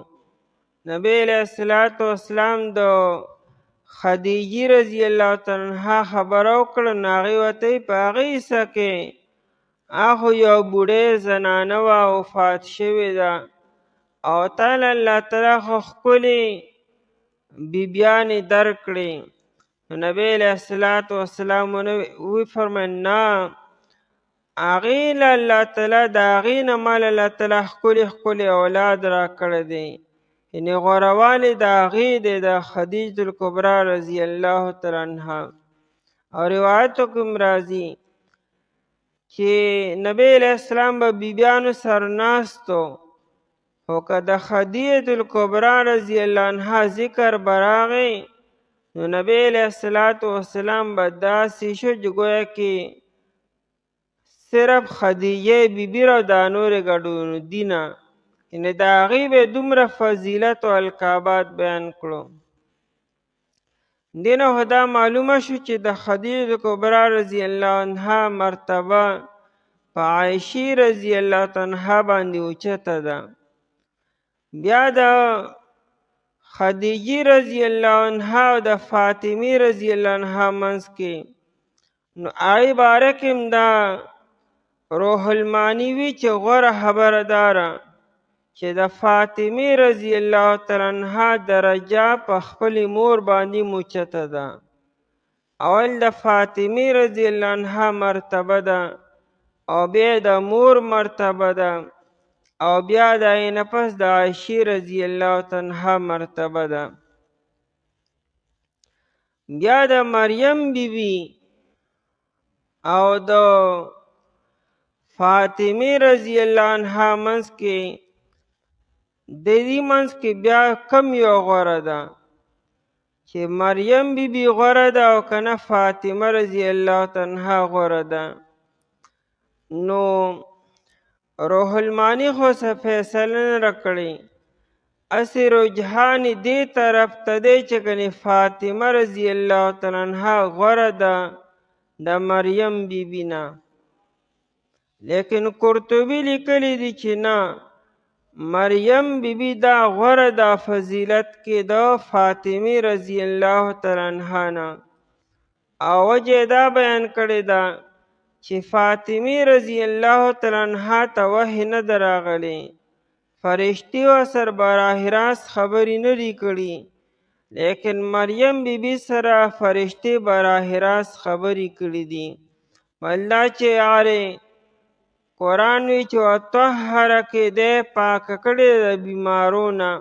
A: نبی علیه الصلاة والسلام د خدیجې رضی الله تعالی عنها خبره وکړه، نو هغې ورته ویل په هغې څه کې هغه یو بوډۍ زنانه وه وفات شوې ده او تعالی الله تعالی خو ښکلې بیبیانې درکړې. نو نبی علیه الصلاة والسلام وفرمیل نه، هغې له الله تعالی د هغې نه مال الله تعالی ښکلې اولاد راکړی دی، یعنې غوروالې د هغې دی د خدیجة الکبرا رضی الله تعالی عنها. او روایتو کې هم راځي چې نبی علیه السلام به بیبیانو سره ناست و، خو که د خدیجة الکبرا رضی الله عنها ذکر براغی نو نبی علیہ الصلوۃ والسلام به داسې شو چې گویا کې صرف خدیجه بیبی را دا نورې ګډون دینه یعنې د هغې به دومره فضیلت او القابات بیان کړو. دې نه خو دا معلومه شو چې د خدیجة کبرا رضی الله عنها مرتبه په عایشې رضی الله عنها باندې اوچته ده. بیا د خدیجې رضی الله عنها او د فاطمې رضی الله عنها منځ کې نو هغې باره کې هم دا روح المانی وی چې غوره خبره داره چې د فاطمې رضی الله تعالی عنها درجه په خپل مور باندې موچته ده. اول د فاطمې رضی الله عنها مرتبه ده او بیا د مور مرتبه ده او بیا د هغې نه پس د عایشې رضی الله تعالی عنها مرتبه ده. بیا د مریم بیبي او د فاطمې رضی الله عنها منځ کې د دې منځ کې بیا کم یو غوره ده چې مریم بیبي غوره ده او که نه فاطمه رضی الله تعالی عنها غوره ده. نو روح المانی خو څه فیصله نه راکړې، هسې رجحان دې طرف ته دی چې کنې فاطمه رضی الله تعالی عنها غوره ده د مریم بیبي نه. لیکن قرطبي لیکلی دی چې نه، مریم بیبي دا غوره ده فضیلت کې د فاطمې رضی الله تعالی عنها نه. او وجه دا بیان کړې ده چې فاطمې رضی الله تعالی عنها ته وحی نه ده راغلی، فرشتي ورسره براه راست خبرې نه دي کړي، لیکن مریم بیبي سره فرشتي براه راست خبرې کړي دي. والله چې یارې قرآن وی چې وطهره کې دی پاکه کړې د بیمارو نه،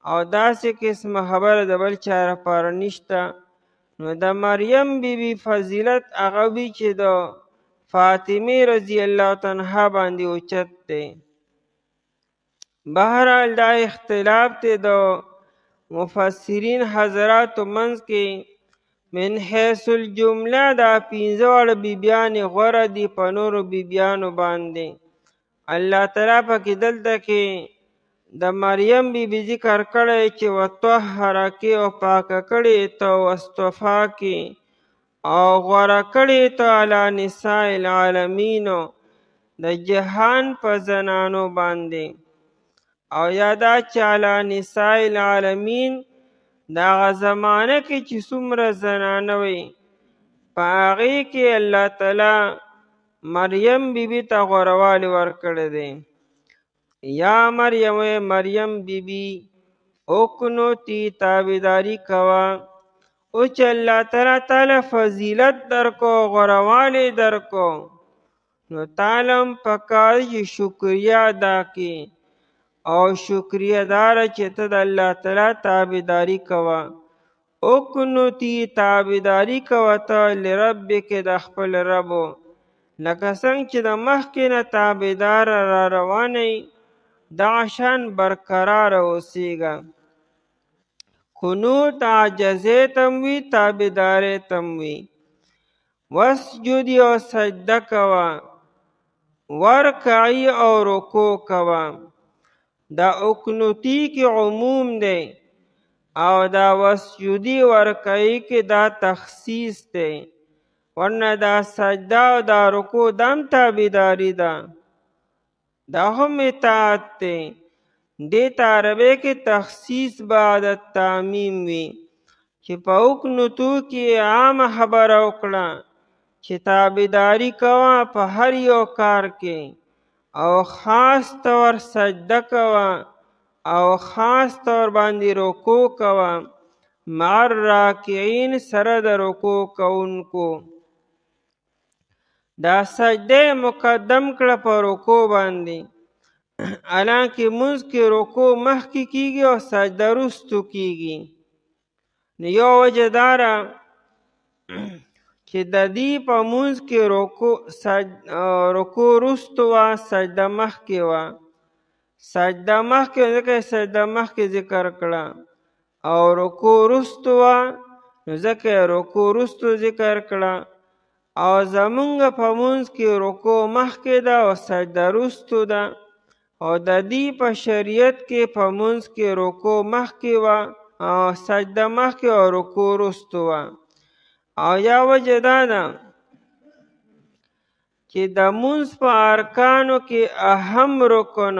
A: او داسې قسمه خبره د بل چا لپاره نشته. نو د مریم بیبي فضیلت هغه وي چې د فاطمې رضی الله تعالی عنها باندې اوچت دی. بهرحال دا اختلاف دی د مفسرین حضراتو منځ کې. من حیث الجمله دا پنځه واړه بیبیانې غوره دي په نورو بیبیانو باندې. الله تعالی پکې دلته کې د مریم بیبي ذکر کړی چې وطهره کې او پاکه کړې ته واصطفا کې او غوره کړې ته علی نساء العالمینو د جهان په زنانو باندې. او یادا چې علی نساء العالمین دا هغه زمانه کې چې څومره زنانه وي په هغې کې الله تعالی مریم بیبي ته غوروالی ورکړی دی. یا مریم مریم بیبي اقنوتی تابعداري کوه. او چې الله تعالی فضیلت درکو غوروالی درکو نو تعالی هم پکار چې شکریه ادا کړي او شکریه داره چې ته د الله تعالی تابعداري کوه. اقنوتی تابعداري کوه ته لربک د خپل ربو، لکه څنګه چې د مخکې نه تابعدار را روانئ دغه شان برقراره اوسیږه. قنوت عاجزۍ ته هم وي، تابعدارۍ ته هم وي. وسجدي او سجده کوه، ورکعي او رکوع کوه. دا اقنوتی کې عموم دی او دا وسجدي ورکعي کې دا تخصیص دی، ورنه دا سجده او دا رکوع دا هم تابعداري ده، دا هم اطاعت دی. دې ته عربۍ کې تخصیص بعد التعمیم وي چې په اقنوتو کې عامه خبره وکړه چې تابعداري کوه په هر یو کار کې، او خاص طور سجده کوه او خاص طور باندې رکوع کوه مع الراکعین سره د رکوع کوونکو. دا سجده مقدم کړه په رکوع باندې، حالانکه مونځ کې رکوع مخکې کیږي او سجده وروستو کیږي. نو یو وجه دا ده چې د دې په مونځ کې رکوع وروستو وه، سجده مخکې وه. سجده مخکې ځکه سجده مخکې ذکر کړه او رکوع وروستو وه نو ځکه یې رکوع وروستو ذکر کړه او زمونږ په منځ کې رکوع مخکې ده او سجده وروستو ده او د دې په شریعت کې په منځ کې رکوع مخکې وه او سجده مخکې او رکوع وروستو وه او یا وجه دا ده چې د منځ په ارکانو کې اهم رکن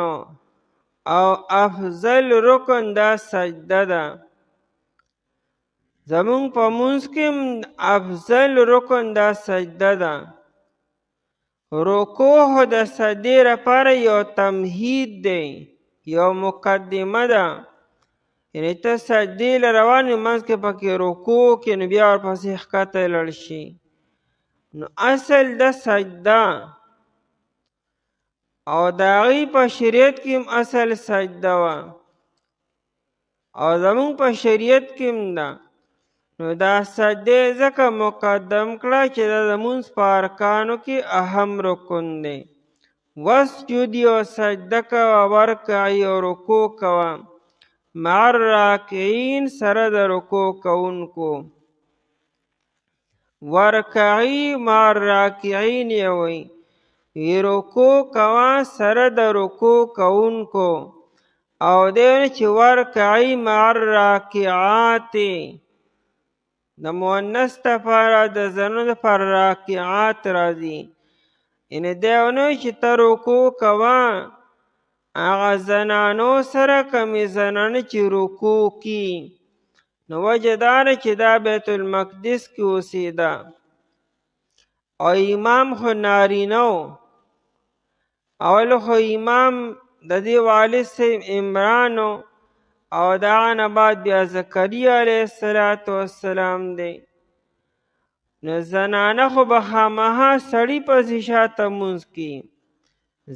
A: او افضل رکن دا سجده ده زمونږ په منځ کې افضل رکن دا سجده ده رکوع د سجدې لپاره یو تمهید دی یو مقدمه ده یعنی ته سجدې له روان یې منځ کې پکې رکوع کې نو بیا ورپسې ښکته لاړ شي نو اصل د سجده او د هغې په شریعت کې هم اصل سجده وه او زمونږ په شریعت کې هم ده نو دا سجده ځکه مقدم کړه چې دا د لمونځ په ارکانو کې اهم رکن دی واسجد او سجده کوه ورکعی او رکوع کوه مع الراکعین سره د رکوع کوونکو ورکعی مع الراکعین یې وایي رکوع کوه سره د رکوع کوونکو او دی چې ورکعی مع الراکعات د مؤنث لپاره د زنو لپاره راکعات راځي یعنې دی ونه چې ته رکوع کوه هغه زنانو سره کمې زنانه چې رکوع کي نو وجه دا ده چې دا بیت المقدس کې اوسېده او امام خو نارینه و اول خو امام د دې والد صاحب عمران او د هغه نه بعد بیا زکریا علیه السلام دی نو زنانه خو به خامخا سړي پسې شاته لمونځ کوي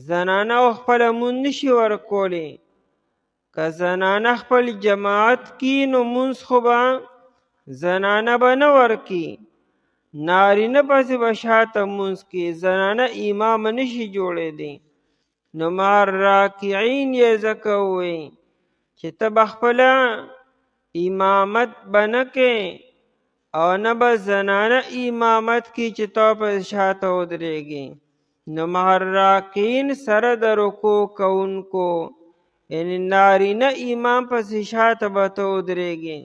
A: زنانه خپله لمونځ نشي ورکولی که زنانه خپل جماعت کی نو لمونځ خو به زنانه به نه ورکي نارینه پسې به شاته لمونځ کوي زنانه امام نشي جوړېدی نو مع الراکعین یې ځکه ووایي چې ته به خپله امامت به نه کوې او نه به زنانه امامت کی چې ته په شاته ودرېږې نو مع الراکعین سره د رکوع کوونکو یعنی نارینه امام پسې شاته به ته ودرېږې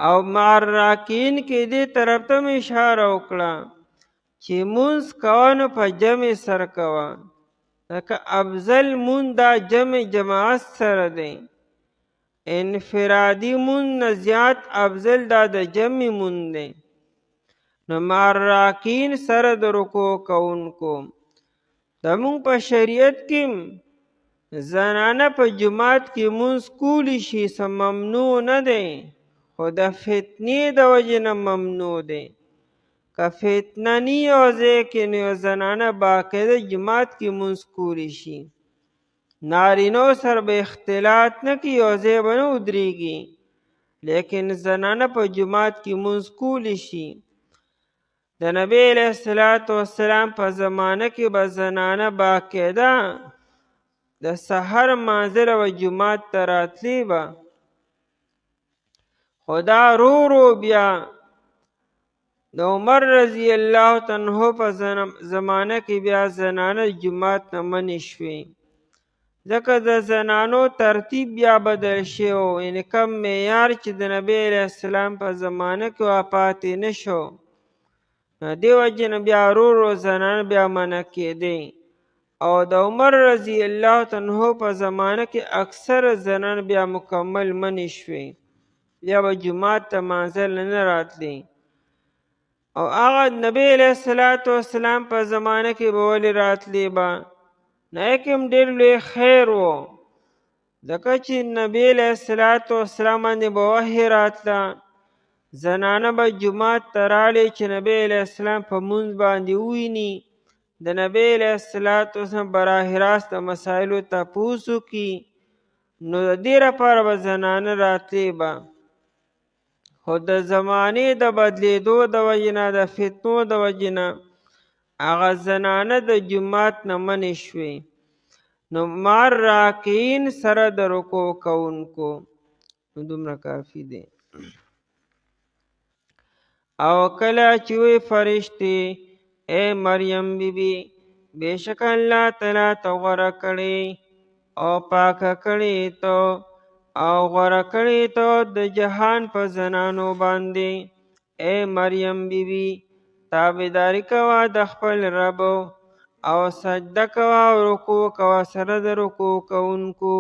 A: او مع الراکعین کې دې طرف ته مې اشاره وکړه چې مونځ کوه نو په جمع سره کوه لکه افضل مونځ دا جماعت سره دی انفرادي مونځ نه زیات افضل دا د جمع مونځ دی نو مع الراکعین سره د رکوع کوونکو زمونږ په شریعت کې زنانه په جماعت کې مونځ کولی شي څه ممنوع نه دی خو د فتنې د وجې نه ممنوع دی که فتنه نی یو ځای کې نو یو زنانه باقاعده جماعت کې مونځ کولی شي نارینو سره به اختلاط نه کوي یو ځای به نه ودرېږي لیکن زنانه په جماعت کې مونځ کولی شي د نبی علیه السلام په زمانه کې به زنانه باقاعده د سحر لمانځله به جومات ته راتلې به خو دا رو بیا د عمر رضی الله عنه په زمانه کې بیا زنانه جومات نه منې شوې ځکه د زنانو ترتیب بیا بدل شوی یعنې کم معیار چې د نبی علیه السلام په زمانه کې پاتې نه شو دې وجې نه بیا رو زنانه بیا منع کېدې او د عمر رضی الله عنه په زمانه کې اکثر زنان بیا مکمل منې شوې بیا به جومات ته لمانځل نه راتلې او هغه نبی علیه السلام په زمانه کې به ولې راتلې به نه کوم ډېر لوی خیر و ځکه چې نبی علیه السلام باندې به وحی راتله زنانه به جومات ته راړې چې نبی علیه السلام په مونځ باندې وویني د نبی علیه السلام براه راست د مسایلو تپوس وکړي نو د دې لپاره به زنانه راتلې به خو د زمانې د بدلېدو د وجې نه د فتنو د وجې نه هغه زنانه د جومات نه منې شوې نو مار راکین سره د رکوع کوونکو. نو دومره کافي دی. او کله چې وی فرشتي اے مریم بیبي بېشک الله تعالی ته غوره کړې او پاکه کړې ته او غوره کړې ته د جهان په زنانو باندې. اے مریم بیبي تابعداري کوه د خپل رب او سجده کوه او رکوع کوه سره د رکوع کوونکو.